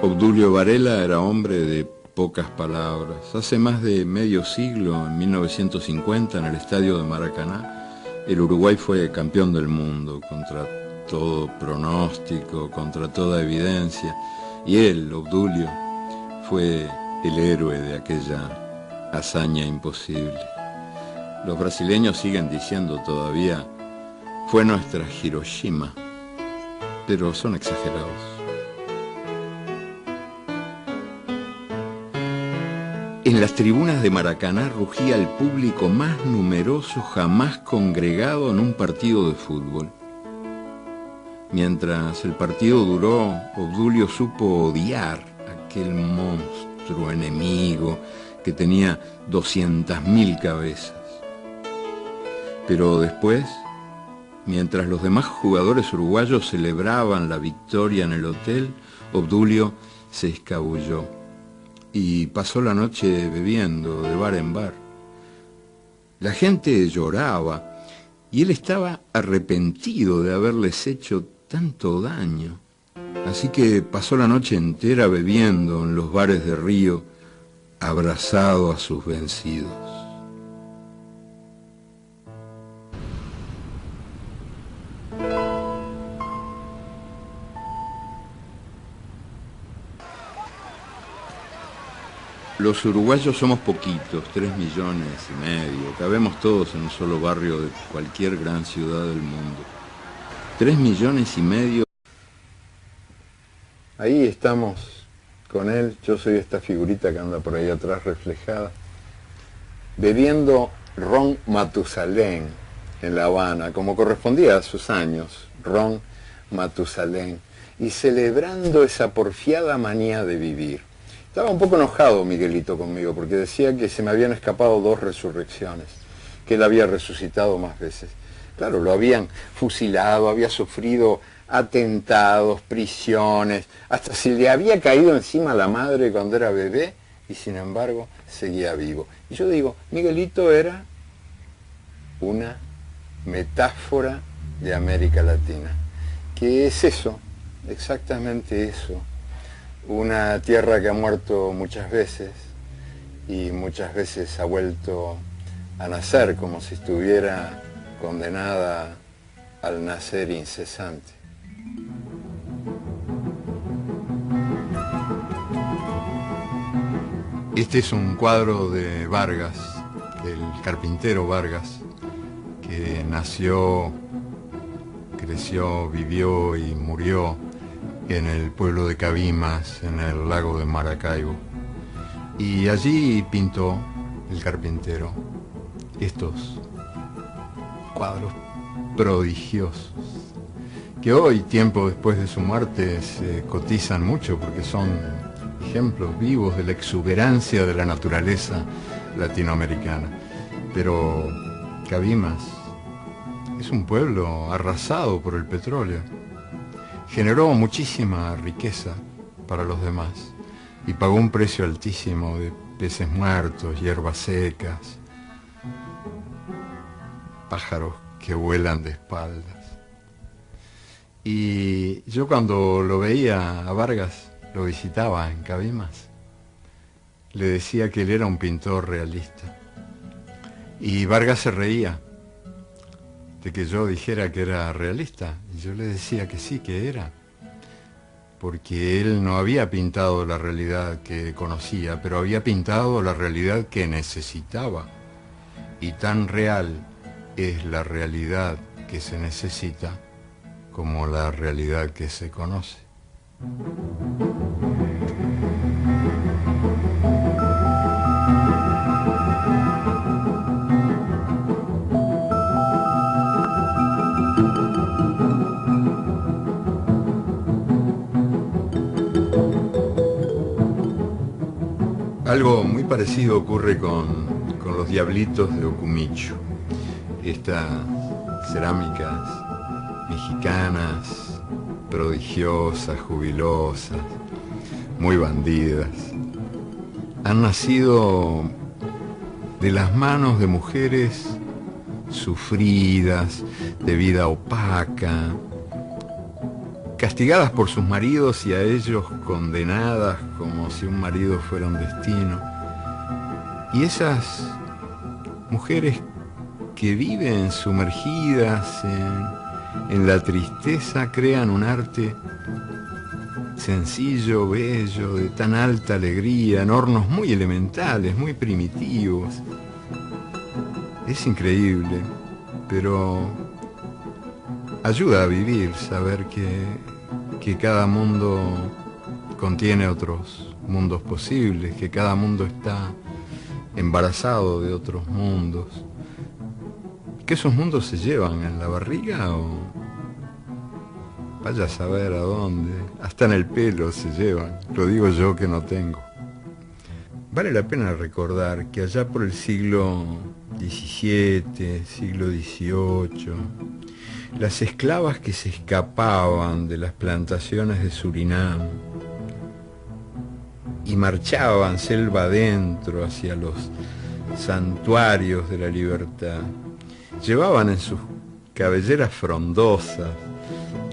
S2: Obdulio Varela era hombre de pocas palabras. Hace más de medio siglo, en 1950, en el estadio de Maracaná, el Uruguay fue campeón del mundo, contra todo pronóstico, contra toda evidencia. Y él, Obdulio, fue el héroe de aquella hazaña imposible. Los brasileños siguen diciendo todavía, fue nuestra Hiroshima, pero son exagerados. En las tribunas de Maracaná rugía el público más numeroso jamás congregado en un partido de fútbol. Mientras el partido duró, Obdulio supo odiar a aquel monstruo enemigo que tenía 200.000 cabezas. Pero después, mientras los demás jugadores uruguayos celebraban la victoria en el hotel, Obdulio se escabulló y pasó la noche bebiendo de bar en bar. La gente lloraba y él estaba arrepentido de haberles hecho tanto daño. Así que pasó la noche entera bebiendo en los bares de Río, abrazado a sus vencidos. Los uruguayos somos poquitos, 3,5 millones, cabemos todos en un solo barrio de cualquier gran ciudad del mundo. 3,5 millones.
S1: Ahí estamos con él, yo soy esta figurita que anda por ahí atrás reflejada, bebiendo ron Matusalén en La Habana, como correspondía a sus años, ron Matusalén, y celebrando esa porfiada manía de vivir. Estaba un poco enojado Miguelito conmigo, porque decía que se me habían escapado 2 resurrecciones, que él había resucitado más veces. Claro, lo habían fusilado, había sufrido atentados, prisiones, hasta se le había caído encima la madre cuando era bebé, y sin embargo seguía vivo. Y yo digo, Miguelito era una metáfora de América Latina. ¿Qué es eso? Exactamente eso. Una tierra que ha muerto muchas veces y muchas veces ha vuelto a nacer como si estuviera condenada al nacer incesante.
S2: Este es un cuadro de Vargas, del carpintero Vargas, que nació, creció, vivió y murió en el pueblo de Cabimas, en el lago de Maracaibo. Y allí pintó el carpintero estos cuadros prodigiosos, que hoy, tiempo después de su muerte, se cotizan mucho porque son ejemplos vivos de la exuberancia de la naturaleza latinoamericana. Pero Cabimas es un pueblo arrasado por el petróleo. Generó muchísima riqueza para los demás y pagó un precio altísimo de peces muertos, hierbas secas, pájaros que vuelan de espaldas. Y yo cuando lo veía a Vargas, lo visitaba en Cabimas, le decía que él era un pintor realista. Y Vargas se reía de que yo dijera que era realista. Y yo le decía que sí, que era. Porque él no había pintado la realidad que conocía, pero había pintado la realidad que necesitaba. Y tan real es la realidad que se necesita como la realidad que se conoce. Algo muy parecido ocurre con los diablitos de Ocumicho, estas cerámicas mexicanas, prodigiosas, jubilosas, muy bandidas. Han nacido de las manos de mujeres sufridas, de vida opaca, castigadas por sus maridos y a ellos condenadas como si un marido fuera un destino. Y esas mujeres que viven sumergidas en la tristeza crean un arte sencillo, bello, de tan alta alegría, en hornos muy elementales, muy primitivos. Es increíble, pero ayuda a vivir, saber que cada mundo contiene otros mundos posibles, que cada mundo está embarazado de otros mundos, que esos mundos se llevan en la barriga o vaya a saber a dónde, hasta en el pelo se llevan, lo digo yo que no tengo. Vale la pena recordar que allá por el siglo XVII, siglo XVIII, las esclavas que se escapaban de las plantaciones de Surinam y marchaban selva adentro hacia los santuarios de la libertad. Llevaban en sus cabelleras frondosas,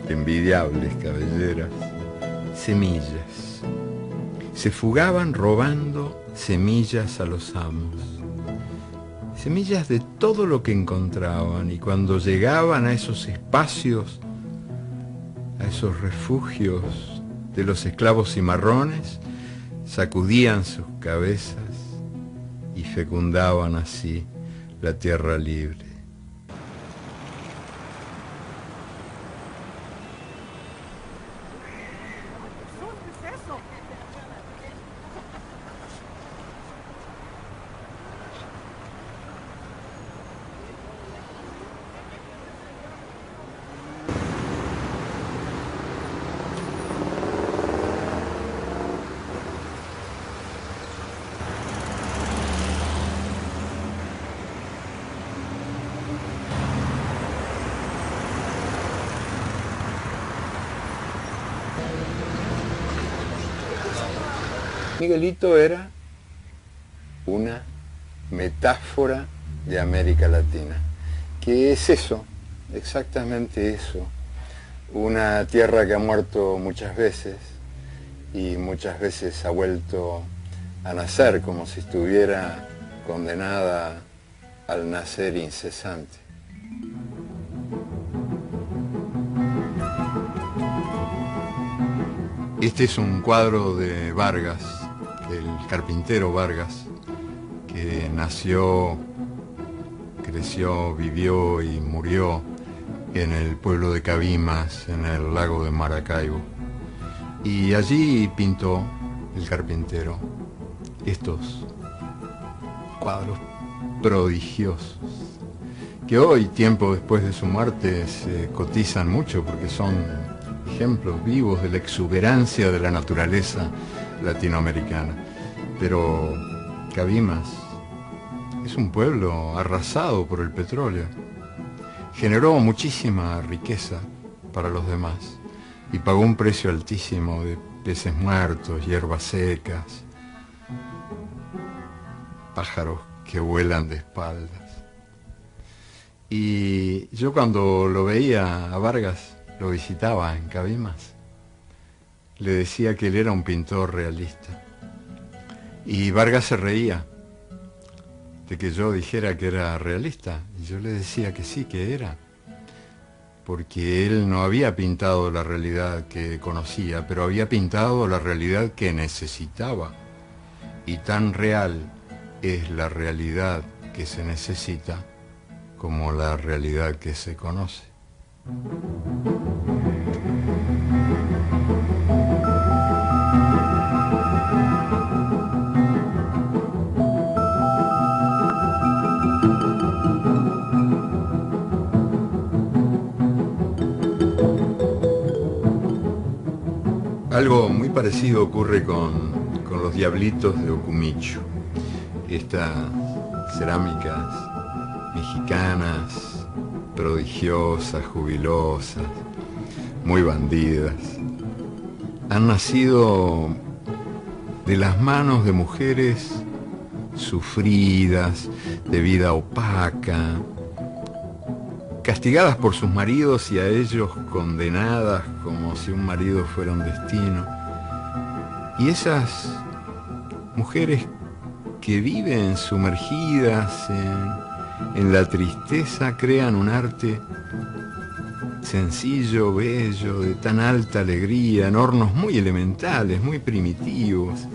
S2: envidiables cabelleras, semillas. Se fugaban robando semillas a los amos. Semillas de todo lo que encontraban, y cuando llegaban a esos espacios, a esos refugios de los esclavos cimarrones, sacudían sus cabezas y fecundaban así la tierra libre.
S1: Miguelito era una metáfora de América Latina, que es eso, exactamente eso, una tierra que ha muerto muchas veces y muchas veces ha vuelto a nacer como si estuviera condenada al nacer incesante.
S2: Este es un cuadro de Vargas, del carpintero Vargas, que nació, creció, vivió y murió en el pueblo de Cabimas, en el lago de Maracaibo. Y allí pintó el carpintero estos cuadros prodigiosos, que hoy, tiempo después de su muerte, se cotizan mucho porque son ejemplos vivos de la exuberancia de la naturaleza latinoamericana. Pero Cabimas es un pueblo arrasado por el petróleo. Generó muchísima riqueza para los demás y pagó un precio altísimo de peces muertos, hierbas secas, pájaros que vuelan de espaldas. Y yo cuando lo veía a Vargas, lo visitaba en Cabimas, le decía que él era un pintor realista. Y Vargas se reía de que yo dijera que era realista. Y yo le decía que sí, que era. Porque él no había pintado la realidad que conocía, pero había pintado la realidad que necesitaba. Y tan real es la realidad que se necesita como la realidad que se conoce. Algo muy parecido ocurre con los diablitos de Ocumichu. Estas cerámicas mexicanas, prodigiosas, jubilosas, muy bandidas, han nacido de las manos de mujeres sufridas, de vida opaca, castigadas por sus maridos y a ellos condenadas como si un marido fuera un destino. Y esas mujeres que viven sumergidas en la tristeza crean un arte sencillo, bello, de tan alta alegría, en hornos muy elementales, muy primitivos.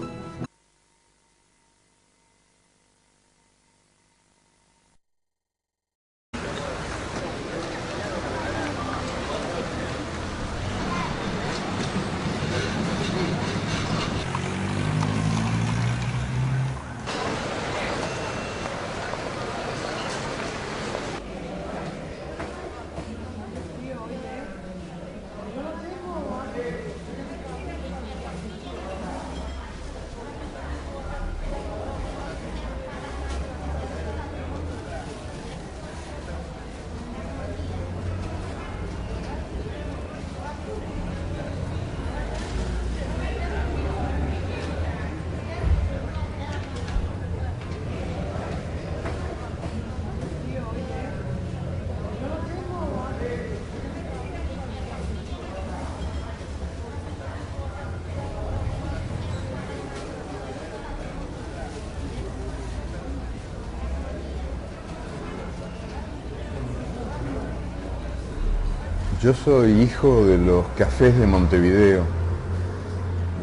S1: Yo soy hijo de los cafés de Montevideo,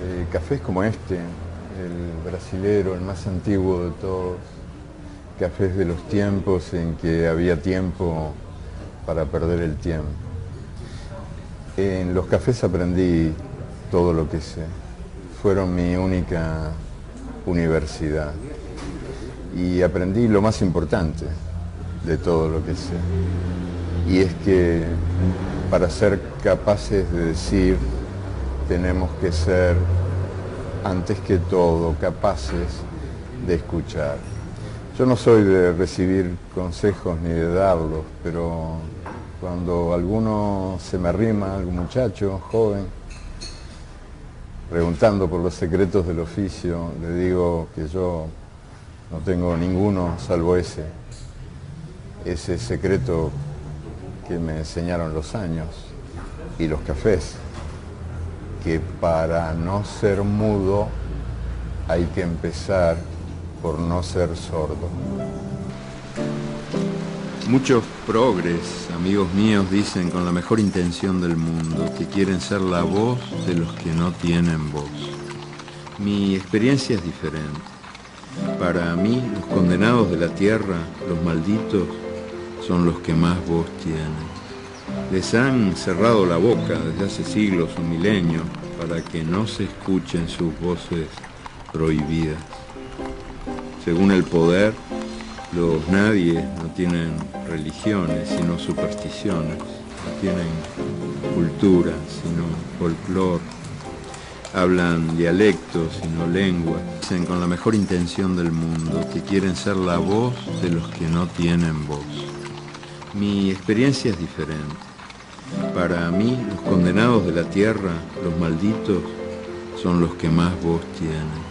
S1: de cafés como este, el brasilero, el más antiguo de todos, cafés de los tiempos en que había tiempo para perder el tiempo. En los cafés aprendí todo lo que sé, fueron mi única universidad y aprendí lo más importante de todo lo que sé, y es que para ser capaces de decir tenemos que ser antes que todo capaces de escuchar. Yo no soy de recibir consejos ni de darlos, pero cuando alguno se me arrima, algún muchacho joven, preguntando por los secretos del oficio, le digo que yo no tengo ninguno salvo ese secreto que me enseñaron los años y los cafés, que para no ser mudo hay que empezar por no ser sordo.
S2: Muchos progres, amigos míos, dicen con la mejor intención del mundo que quieren ser la voz de los que no tienen voz. Mi experiencia es diferente. Para mí, los condenados de la tierra, los malditos, son los que más voz tienen. Les han cerrado la boca desde hace siglos o milenios para que no se escuchen sus voces prohibidas. Según el poder, los nadies no tienen religiones, sino supersticiones, no tienen cultura, sino folclore, hablan dialectos, sino lenguas. Dicen con la mejor intención del mundo que quieren ser la voz de los que no tienen voz. Mi experiencia es diferente. Para mí, los condenados de la tierra, los malditos, son los que más voz tienen.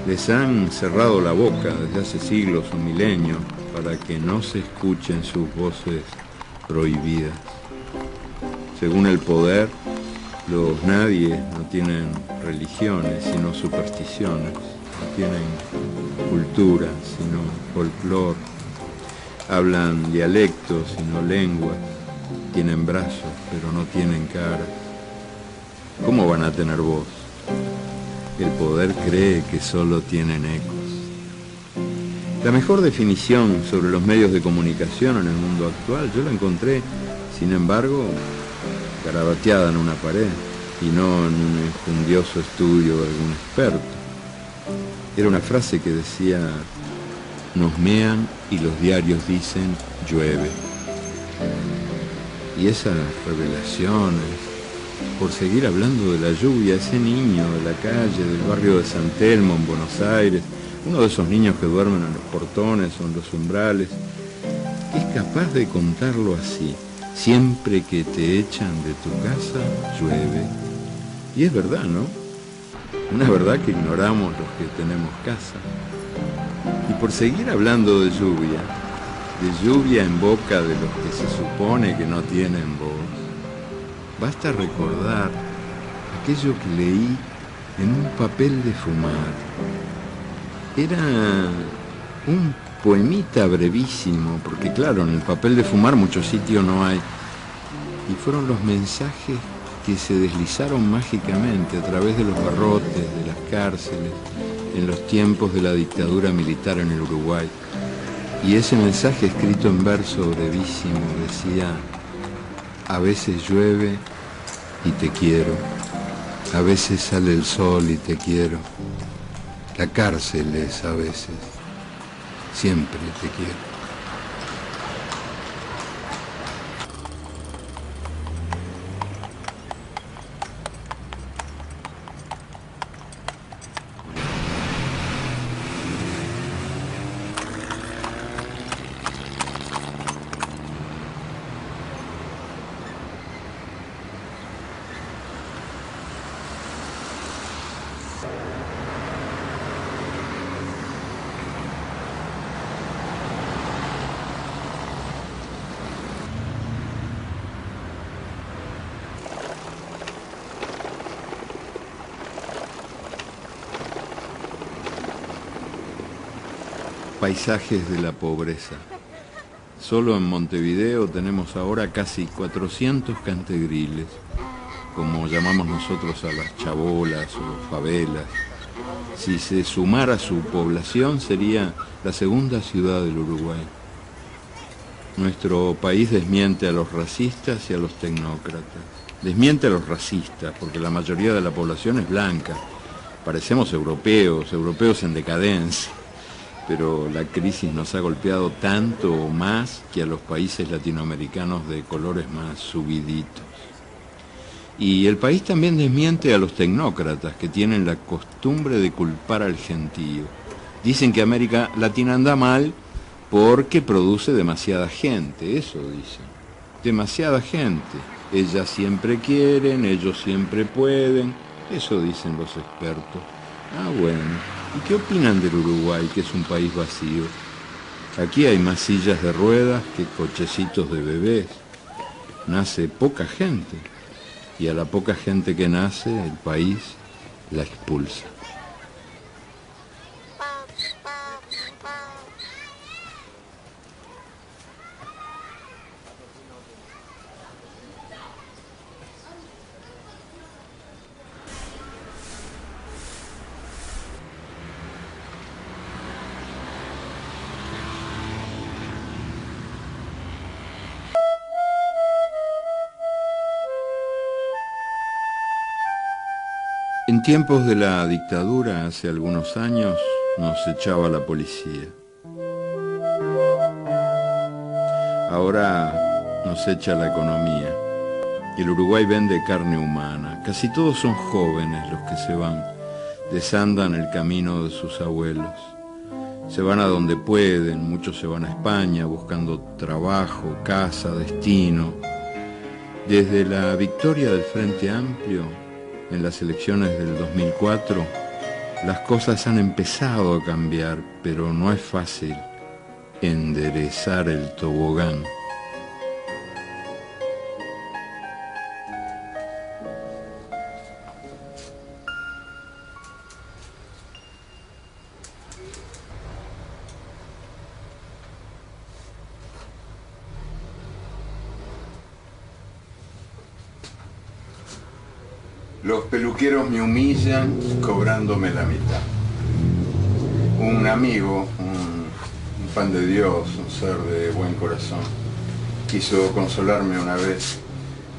S2: Les han cerrado la boca desde hace siglos o milenios para que no se escuchen sus voces prohibidas. Según el poder, los nadies no tienen religiones, sino supersticiones, no tienen cultura, sino folclore, hablan dialectos, sino lenguas, tienen brazos, pero no tienen cara. ¿Cómo van a tener voz? El poder cree que solo tienen ecos. La mejor definición sobre los medios de comunicación en el mundo actual yo la encontré, sin embargo, garabateada en una pared y no en un enjundioso estudio de algún experto. Era una frase que decía: nos mean y los diarios dicen llueve. Y esas revelaciones, por seguir hablando de la lluvia, ese niño de la calle, del barrio de San Telmo en Buenos Aires, uno de esos niños que duermen en los portones o en los umbrales, es capaz de contarlo así: siempre que te echan de tu casa, llueve. Y es verdad, ¿no? Una verdad que ignoramos los que tenemos casa. Y por seguir hablando de lluvia en boca de los que se supone que no tienen voz, basta recordar aquello que leí en un papel de fumar. Era un poemita brevísimo, porque claro, en el papel de fumar mucho sitio no hay. Y fueron los mensajes que se deslizaron mágicamente a través de los barrotes, de las cárceles, en los tiempos de la dictadura militar en el Uruguay. Y ese mensaje escrito en verso brevísimo decía: a veces llueve y te quiero, a veces sale el sol y te quiero, la cárcel es a veces, siempre te quiero. Paisajes de la pobreza. Solo en Montevideo tenemos ahora casi 400 cantegriles, como llamamos nosotros a las chabolas o favelas. Si se sumara su población, sería la segunda ciudad del Uruguay. Nuestro país desmiente a los racistas y a los tecnócratas. Desmiente a los racistas, porque la mayoría de la población es blanca. Parecemos europeos en decadencia. Pero la crisis nos ha golpeado tanto o más que a los países latinoamericanos de colores más subiditos. Y el país también desmiente a los tecnócratas, que tienen la costumbre de culpar al gentío. Dicen que América Latina anda mal porque produce demasiada gente, eso dicen. Demasiada gente. Ellas siempre quieren, ellos siempre pueden, eso dicen los expertos. Ah, bueno. ¿Y qué opinan del Uruguay, que es un país vacío? Aquí hay más sillas de ruedas que cochecitos de bebés. Nace poca gente. Y a la poca gente que nace, el país la expulsa. En tiempos de la dictadura, hace algunos años, nos echaba la policía. Ahora nos echa la economía. El Uruguay vende carne humana. Casi todos son jóvenes los que se van. Desandan el camino de sus abuelos. Se van a donde pueden, muchos se van a España buscando trabajo, casa, destino. Desde la victoria del Frente Amplio, en las elecciones del 2004, las cosas han empezado a cambiar, pero no es fácil enderezar el tobogán.
S1: Los peluqueros me humillan cobrándome la mitad. Un amigo, un pan de Dios, un ser de buen corazón, quiso consolarme una vez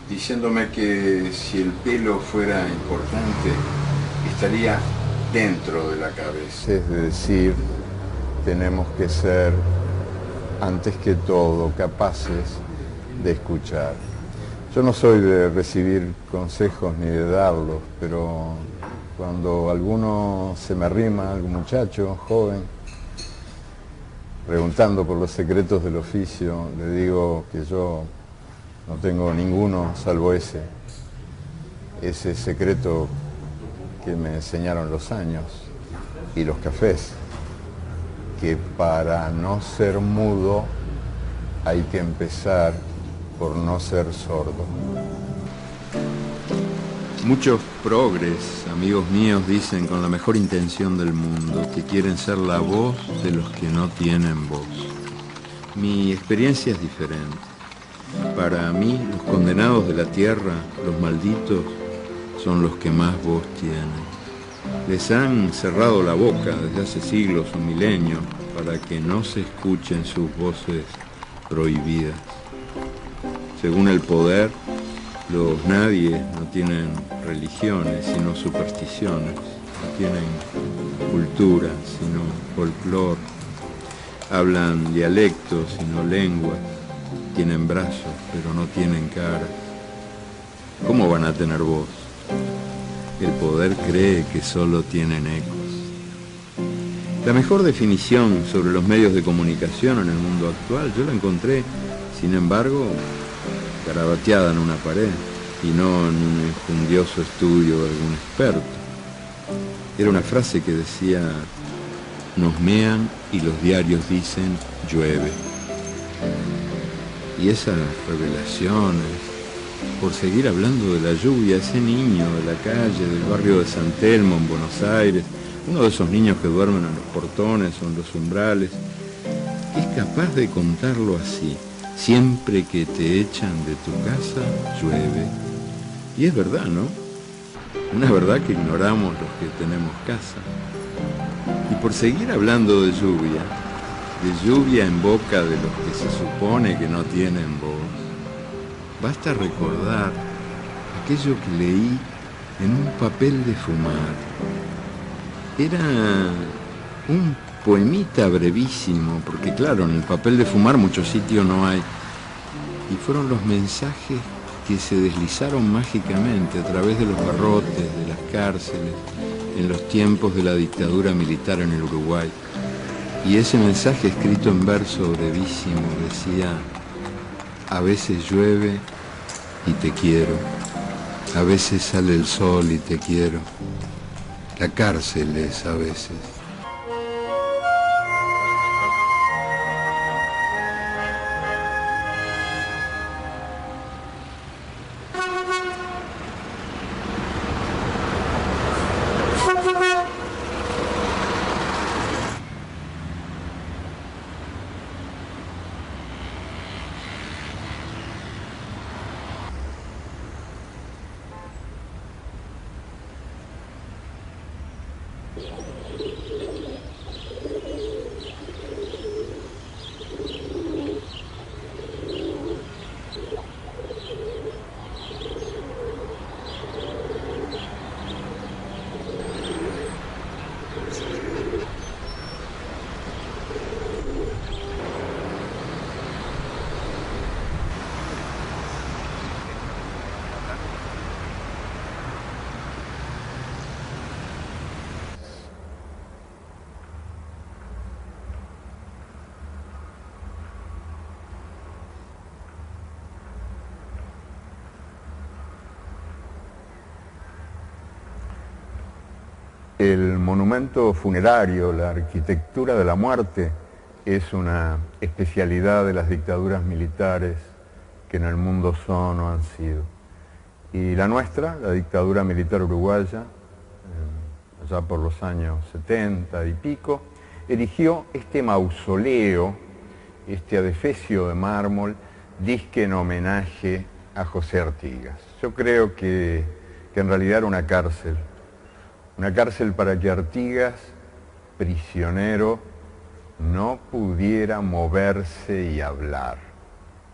S1: diciéndome que si el pelo fuera importante, estaría dentro de la cabeza. Es decir, tenemos que ser, antes que todo, capaces de escuchar. Yo no soy de recibir consejos ni de darlos, pero cuando alguno se me arrima, algún muchacho, joven, preguntando por los secretos del oficio, le digo que yo no tengo ninguno salvo ese secreto que me enseñaron los años y los cafés, que para no ser mudo hay que empezar por no ser sordo.
S2: Muchos progres, amigos míos, dicen con la mejor intención del mundo que quieren ser la voz de los que no tienen voz. Mi experiencia es diferente. Para mí, los condenados de la tierra, los malditos, son los que más voz tienen. Les han cerrado la boca desde hace siglos o milenios para que no se escuchen sus voces prohibidas. Según el poder, los nadies no tienen religiones, sino supersticiones, no tienen cultura, sino folclor, hablan dialectos, sino lenguas, tienen brazos, pero no tienen cara. ¿Cómo van a tener voz? El poder cree que solo tienen ecos. La mejor definición sobre los medios de comunicación en el mundo actual, yo la encontré, sin embargo, garabateada en una pared y no en un enjundioso estudio de algún experto. Era una frase que decía: nos mean y los diarios dicen llueve. Y esas revelaciones, por seguir hablando de la lluvia, ese niño de la calle, del barrio de San Telmo en Buenos Aires, uno de esos niños que duermen en los portones o en los umbrales, ¿qué es capaz de contarlo así. Siempre que te echan de tu casa, llueve. Y es verdad, ¿no? Una verdad que ignoramos los que tenemos casa. Y por seguir hablando de lluvia en boca de los que se supone que no tienen voz, basta recordar aquello que leí en un papel de fumar. Era un poemita brevísimo, porque claro, en el papel de fumar mucho sitio no hay. Y fueron los mensajes que se deslizaron mágicamente a través de los barrotes, de las cárceles, en los tiempos de la dictadura militar en el Uruguay. Y ese mensaje escrito en verso brevísimo decía: a veces llueve y te quiero, a veces sale el sol y te quiero, la cárcel es a veces.
S1: El monumento funerario, la arquitectura de la muerte, es una especialidad de las dictaduras militares que en el mundo son o han sido. Y la nuestra, la dictadura militar uruguaya, allá por los años 70 y pico, erigió este mausoleo, este adefesio de mármol, disque en homenaje a José Artigas. Yo creo que en realidad era una cárcel para que Artigas, prisionero, no pudiera moverse y hablar,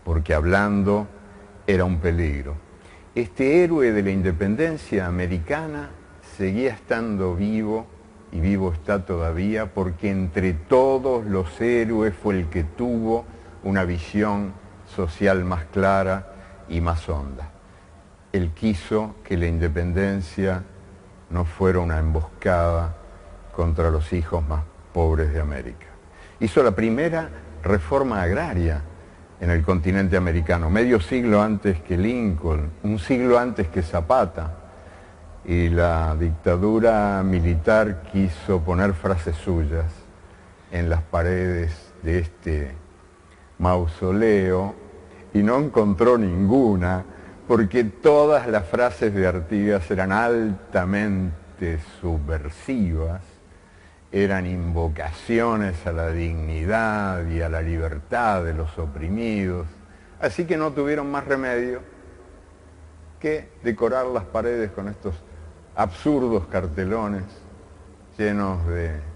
S1: porque hablando era un peligro. Este héroe de la independencia americana seguía estando vivo, y vivo está todavía, porque entre todos los héroes fue el que tuvo una visión social más clara y más honda. Él quiso que la independencia no fuera una emboscada contra los hijos más pobres de América. Hizo la primera reforma agraria en el continente americano, medio siglo antes que Lincoln, un siglo antes que Zapata, y la dictadura militar quiso poner frases suyas en las paredes de este mausoleo y no encontró ninguna, porque todas las frases de Artigas eran altamente subversivas, eran invocaciones a la dignidad y a la libertad de los oprimidos, así que no tuvieron más remedio que decorar las paredes con estos absurdos cartelones llenos de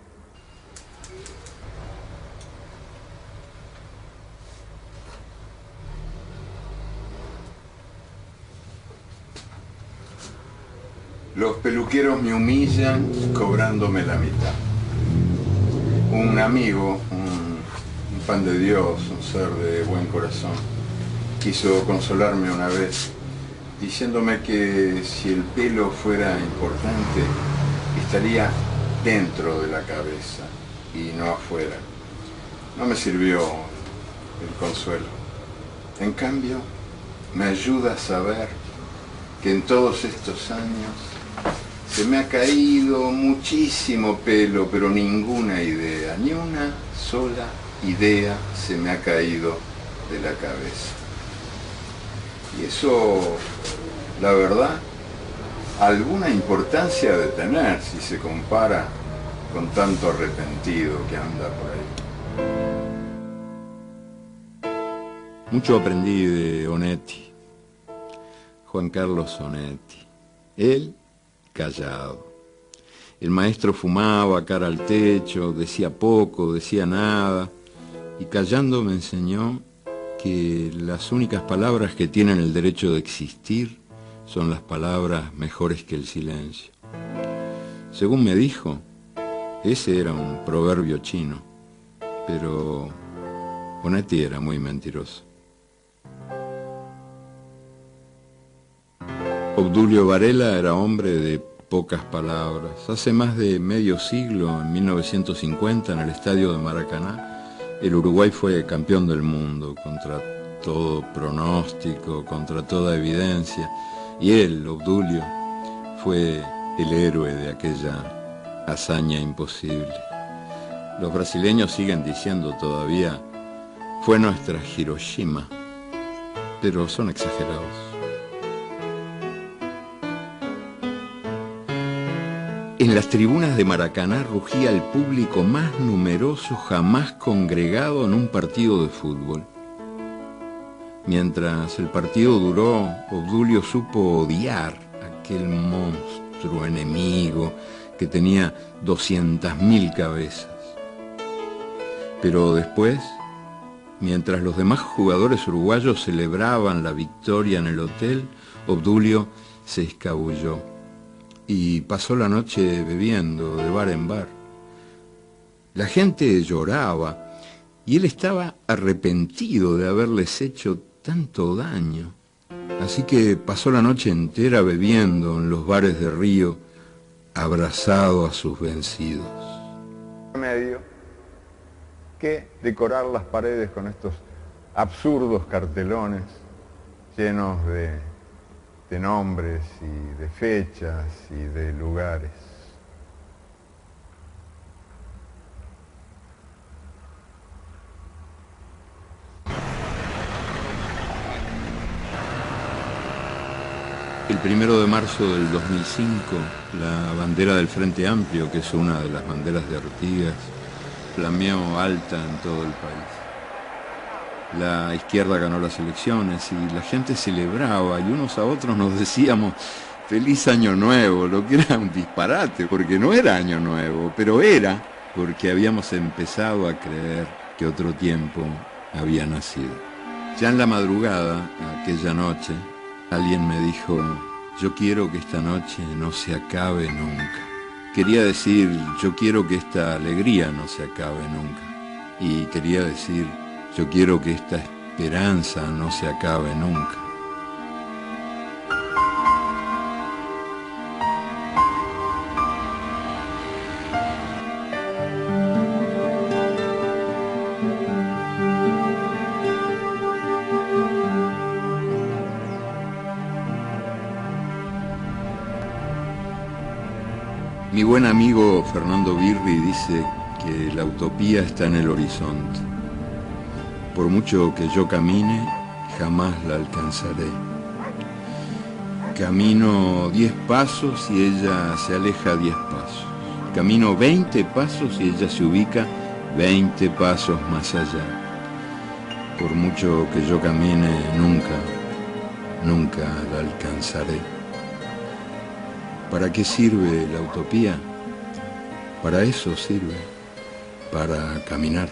S2: los peluqueros me humillan cobrándome la mitad. Un amigo, un pan de Dios, un ser de buen corazón, quiso consolarme una vez diciéndome que si el pelo fuera importante, estaría dentro de la cabeza y no afuera. No me sirvió el consuelo. En cambio, me ayuda a saber que en todos estos años se me ha caído muchísimo pelo, pero ninguna idea, ni una sola idea se me ha caído de la cabeza. Y eso, la verdad, alguna importancia de tener si se compara con tanto arrepentido que anda por ahí. Mucho aprendí de Onetti, Juan Carlos Onetti. Él, callado. El maestro fumaba, cara al techo, decía poco, decía nada, y callando me enseñó que las únicas palabras que tienen el derecho de existir son las palabras mejores que el silencio. Según me dijo, ese era un proverbio chino, pero Onetti era muy mentiroso. Obdulio Varela era hombre de pocas palabras. Hace más de medio siglo, en 1950, en el estadio de Maracaná, el Uruguay fue campeón del mundo, contra todo pronóstico, contra toda evidencia, y él, Obdulio, fue el héroe de aquella hazaña imposible. Los brasileños siguen diciendo todavía, fue nuestra Hiroshima, pero son exagerados. En las tribunas de Maracaná rugía el público más numeroso jamás congregado en un partido de fútbol. Mientras el partido duró, Obdulio supo odiar a aquel monstruo enemigo que tenía 200.000 cabezas. Pero después, mientras los demás jugadores uruguayos celebraban la victoria en el hotel, Obdulio se escabulló y pasó la noche bebiendo de bar en bar. La gente lloraba y él estaba arrepentido de haberles hecho tanto daño. Así que pasó la noche entera bebiendo en los bares de Río, abrazado a sus vencidos.
S1: Medio que decorar las paredes con estos absurdos cartelones llenos de nombres y de fechas y de lugares.
S2: El 1 de marzo del 2005, la bandera del Frente Amplio, que es una de las banderas de Artigas, flameó alta en todo el país. La izquierda ganó las elecciones y la gente celebraba y unos a otros nos decíamos feliz año nuevo, lo que era un disparate, porque no era año nuevo, pero era porque habíamos empezado a creer que otro tiempo había nacido. Ya en la madrugada, aquella noche, alguien me dijo, yo quiero que esta noche no se acabe nunca. Quería decir, yo quiero que esta alegría no se acabe nunca. Y quería decir, yo quiero que esta esperanza no se acabe nunca. Mi buen amigo Fernando Birri dice que la utopía está en el horizonte. Por mucho que yo camine, jamás la alcanzaré. Camino 10 pasos y ella se aleja 10 pasos. Camino 20 pasos y ella se ubica 20 pasos más allá. Por mucho que yo camine, nunca la alcanzaré. ¿Para qué sirve la utopía? Para eso sirve, para caminar.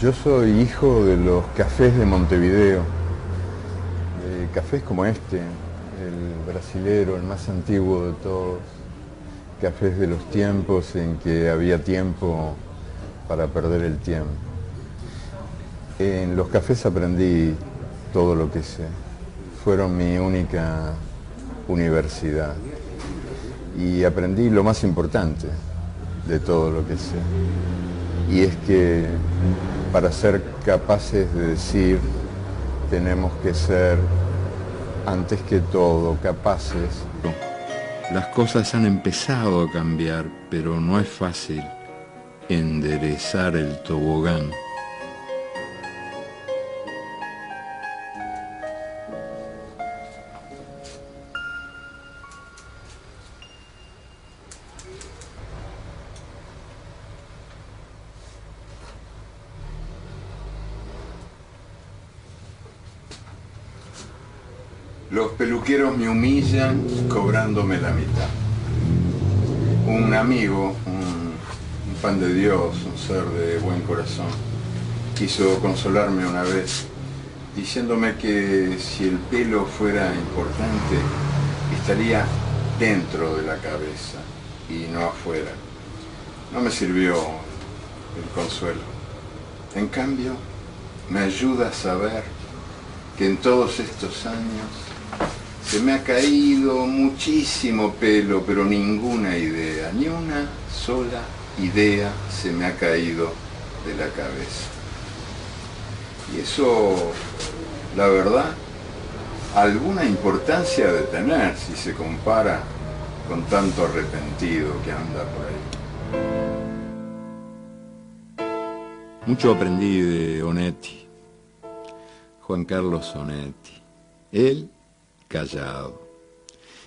S1: Yo soy hijo de los cafés de Montevideo, de cafés como este, el brasilero, el más antiguo de todos, cafés de los tiempos en que había tiempo para perder el tiempo. En los cafés aprendí todo lo que sé, fueron mi única universidad y aprendí lo más importante de todo lo que sé, y es que para ser capaces de decir tenemos que ser, antes que todo, capaces.
S2: Las cosas han empezado a cambiar, pero no es fácil enderezar el tobogán.
S1: Los peluqueros me humillan cobrándome la mitad. Un amigo, un pan de Dios, un ser de buen corazón, quiso consolarme una vez diciéndome que si el pelo fuera importante estaría dentro de la cabeza y no afuera. No me sirvió el consuelo. En cambio, me ayuda a saber que en todos estos años se me ha caído muchísimo pelo, pero ninguna idea, ni una sola idea se me ha caído de la cabeza. Y eso, la verdad, alguna importancia ha de tener si se compara con tanto arrepentido que anda por ahí.
S2: Mucho aprendí de Onetti, Juan Carlos Onetti. Él, callado.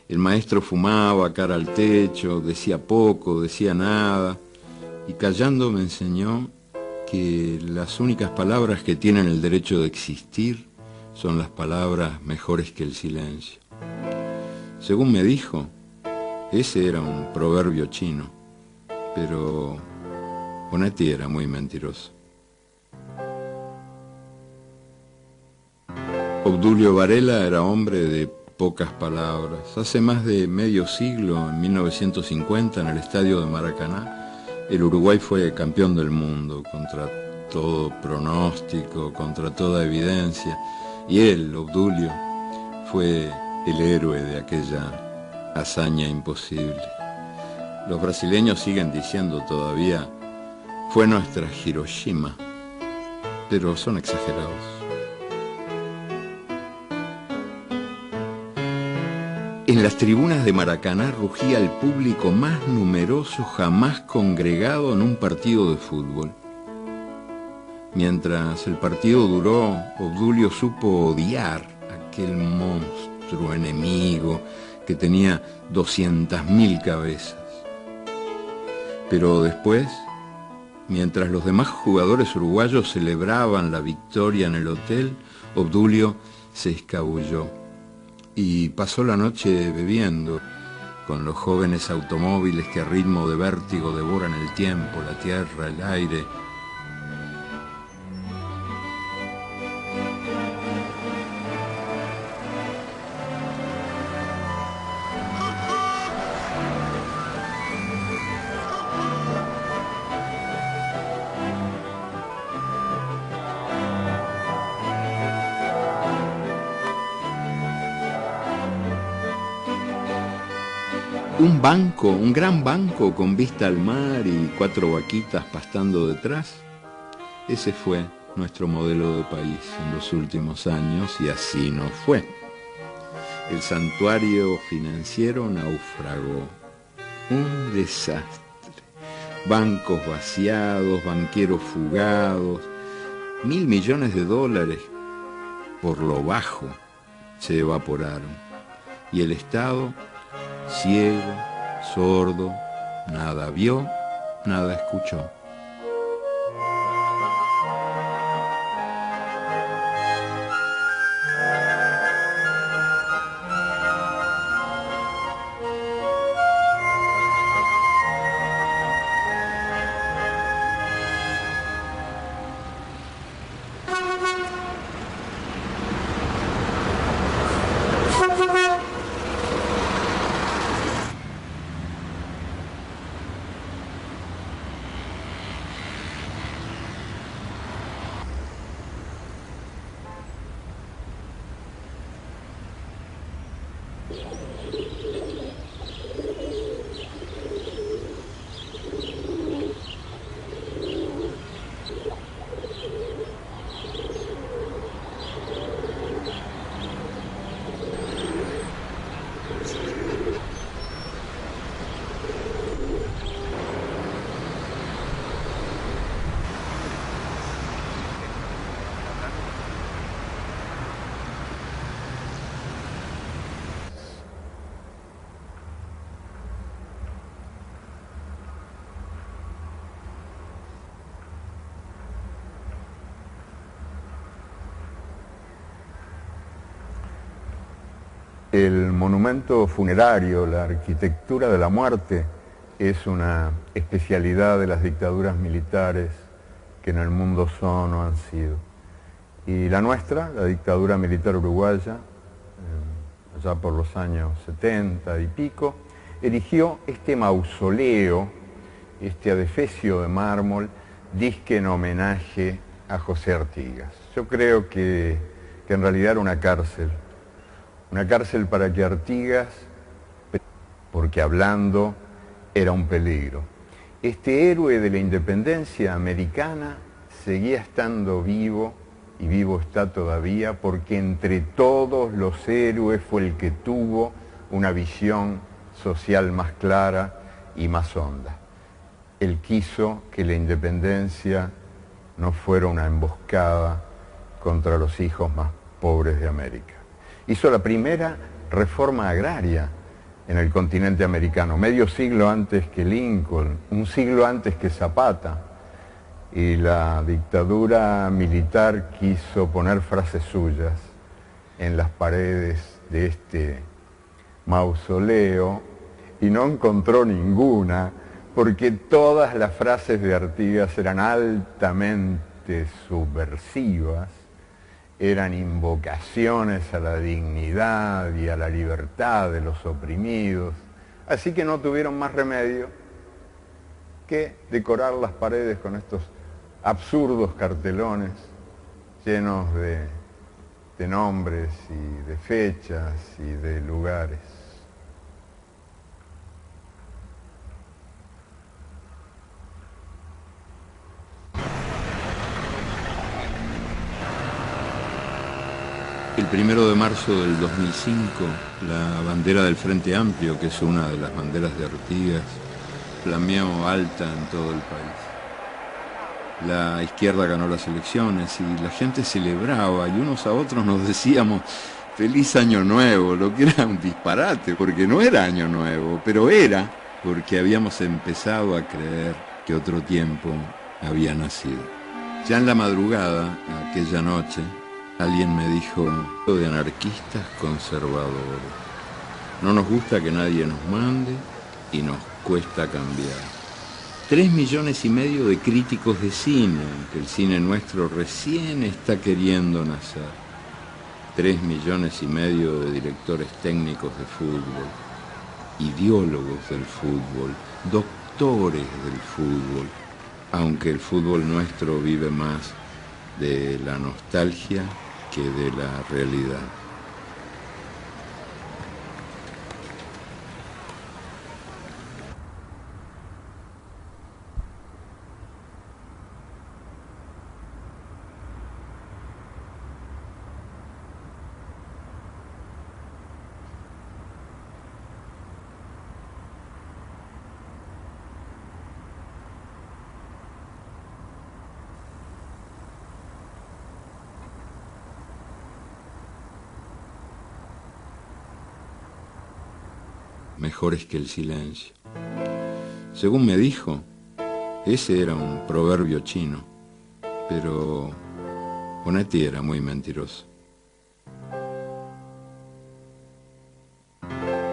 S2: El maestro fumaba cara al techo, decía poco, decía nada, y callando me enseñó que las únicas palabras que tienen el derecho de existir son las palabras mejores que el silencio. Según me dijo, ese era un proverbio chino, pero Onetti era muy mentiroso. Obdulio Varela era hombre de pocas palabras. Hace más de medio siglo, en 1950, en el estadio de Maracaná, el Uruguay fue campeón del mundo, contra todo pronóstico, contra toda evidencia, y él, Obdulio, fue el héroe de aquella hazaña imposible. Los brasileños siguen diciendo todavía, fue nuestra Hiroshima, pero son exagerados. En las tribunas de Maracaná rugía el público más numeroso jamás congregado en un partido de fútbol. Mientras el partido duró, Obdulio supo odiar a aquel monstruo enemigo que tenía 200.000 cabezas. Pero después, mientras los demás jugadores uruguayos celebraban la victoria en el hotel, Obdulio se escabulló y pasó la noche bebiendo con los jóvenes automóviles que a ritmo de vértigo devoran el tiempo, la tierra, el aire. Un banco, un gran banco con vista al mar y 4 vaquitas pastando detrás. Ese fue nuestro modelo de país en los últimos años y así no fue. El santuario financiero naufragó. Un desastre. Bancos vaciados, banqueros fugados, $1.000 millones por lo bajo se evaporaron. Y el Estado, ciego, sordo, nada vio, nada escuchó.
S1: El monumento funerario, la arquitectura de la muerte, es una especialidad de las dictaduras militares que en el mundo son o han sido. Y la nuestra, la dictadura militar uruguaya, allá por los años 70 y pico, erigió este mausoleo, este adefesio de mármol, disque en homenaje a José Artigas. Yo creo que en realidad era una cárcel para que Artigas, porque hablando era un peligro. Este héroe de la independencia americana seguía estando vivo, y vivo está todavía, porque entre todos los héroes fue el que tuvo una visión social más clara y más honda. Él quiso que la independencia no fuera una emboscada contra los hijos más pobres de América. Hizo la primera reforma agraria en el continente americano, medio siglo antes que Lincoln, un siglo antes que Zapata, y la dictadura militar quiso poner frases suyas en las paredes de este mausoleo y no encontró ninguna, porque todas las frases de Artigas eran altamente subversivas, eran invocaciones a la dignidad y a la libertad de los oprimidos, así que no tuvieron más remedio que decorar las paredes con estos absurdos cartelones llenos de nombres y de fechas y de lugares.
S2: El 1 de marzo del 2005, la bandera del Frente Amplio, que es una de las banderas de Artigas, flameó alta en todo el país. La izquierda ganó las elecciones y la gente celebraba y unos a otros nos decíamos feliz año nuevo, lo que era un disparate, porque no era año nuevo, pero era porque habíamos empezado a creer que otro tiempo había nacido. Ya en la madrugada, aquella noche, alguien me dijo, de anarquistas conservadores. No nos gusta que nadie nos mande y nos cuesta cambiar. 3,5 millones de críticos de cine, que el cine nuestro recién está queriendo nacer. 3,5 millones de directores técnicos de fútbol, ideólogos del fútbol, doctores del fútbol, aunque el fútbol nuestro vive más de la nostalgia que de la realidad. Mejores que el silencio. Según me dijo, ese era un proverbio chino, pero Onetti era muy mentiroso.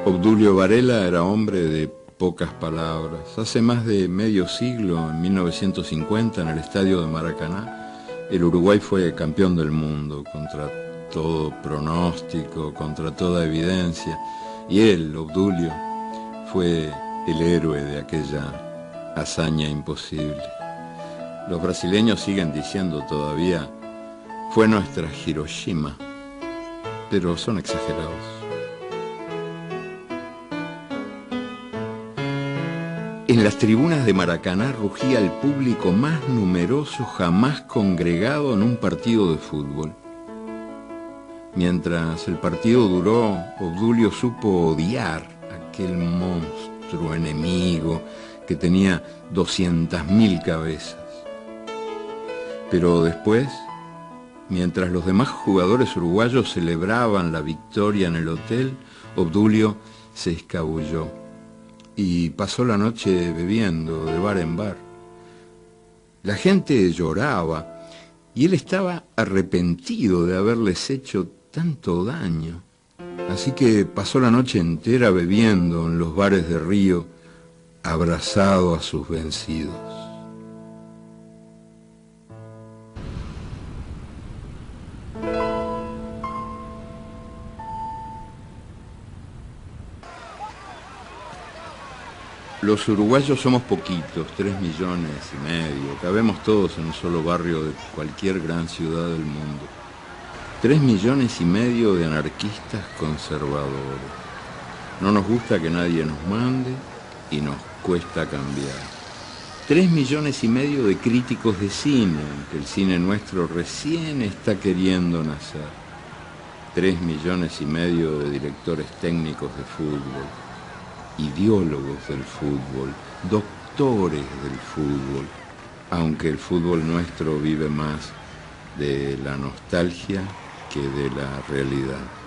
S2: Obdulio Varela era hombre de pocas palabras. Hace más de medio siglo, en 1950, en el estadio de Maracaná, el Uruguay fue campeón del mundo, contra todo pronóstico, contra toda evidencia. Y él, Obdulio, fue el héroe de aquella hazaña imposible. Los brasileños siguen diciendo todavía, fue nuestra Hiroshima, pero son exagerados. En las tribunas de Maracaná rugía el público más numeroso jamás congregado en un partido de fútbol. Mientras el partido duró, Obdulio supo odiar a aquel monstruo enemigo que tenía 200.000 cabezas. Pero después, mientras los demás jugadores uruguayos celebraban la victoria en el hotel, Obdulio se escabulló y pasó la noche bebiendo de bar en bar. La gente lloraba y él estaba arrepentido de haberles hecho tanto daño. Así que pasó la noche entera bebiendo en los bares de Río, abrazado a sus vencidos. Los uruguayos somos poquitos, 3,5 millones, cabemos todos en un solo barrio de cualquier gran ciudad del mundo. 3,5 millones de anarquistas conservadores. No nos gusta que nadie nos mande y nos cuesta cambiar. 3,5 millones de críticos de cine, aunque el cine nuestro recién está queriendo nacer. 3,5 millones de directores técnicos de fútbol, ideólogos del fútbol, doctores del fútbol, aunque el fútbol nuestro vive más de la nostalgia que de la realidad.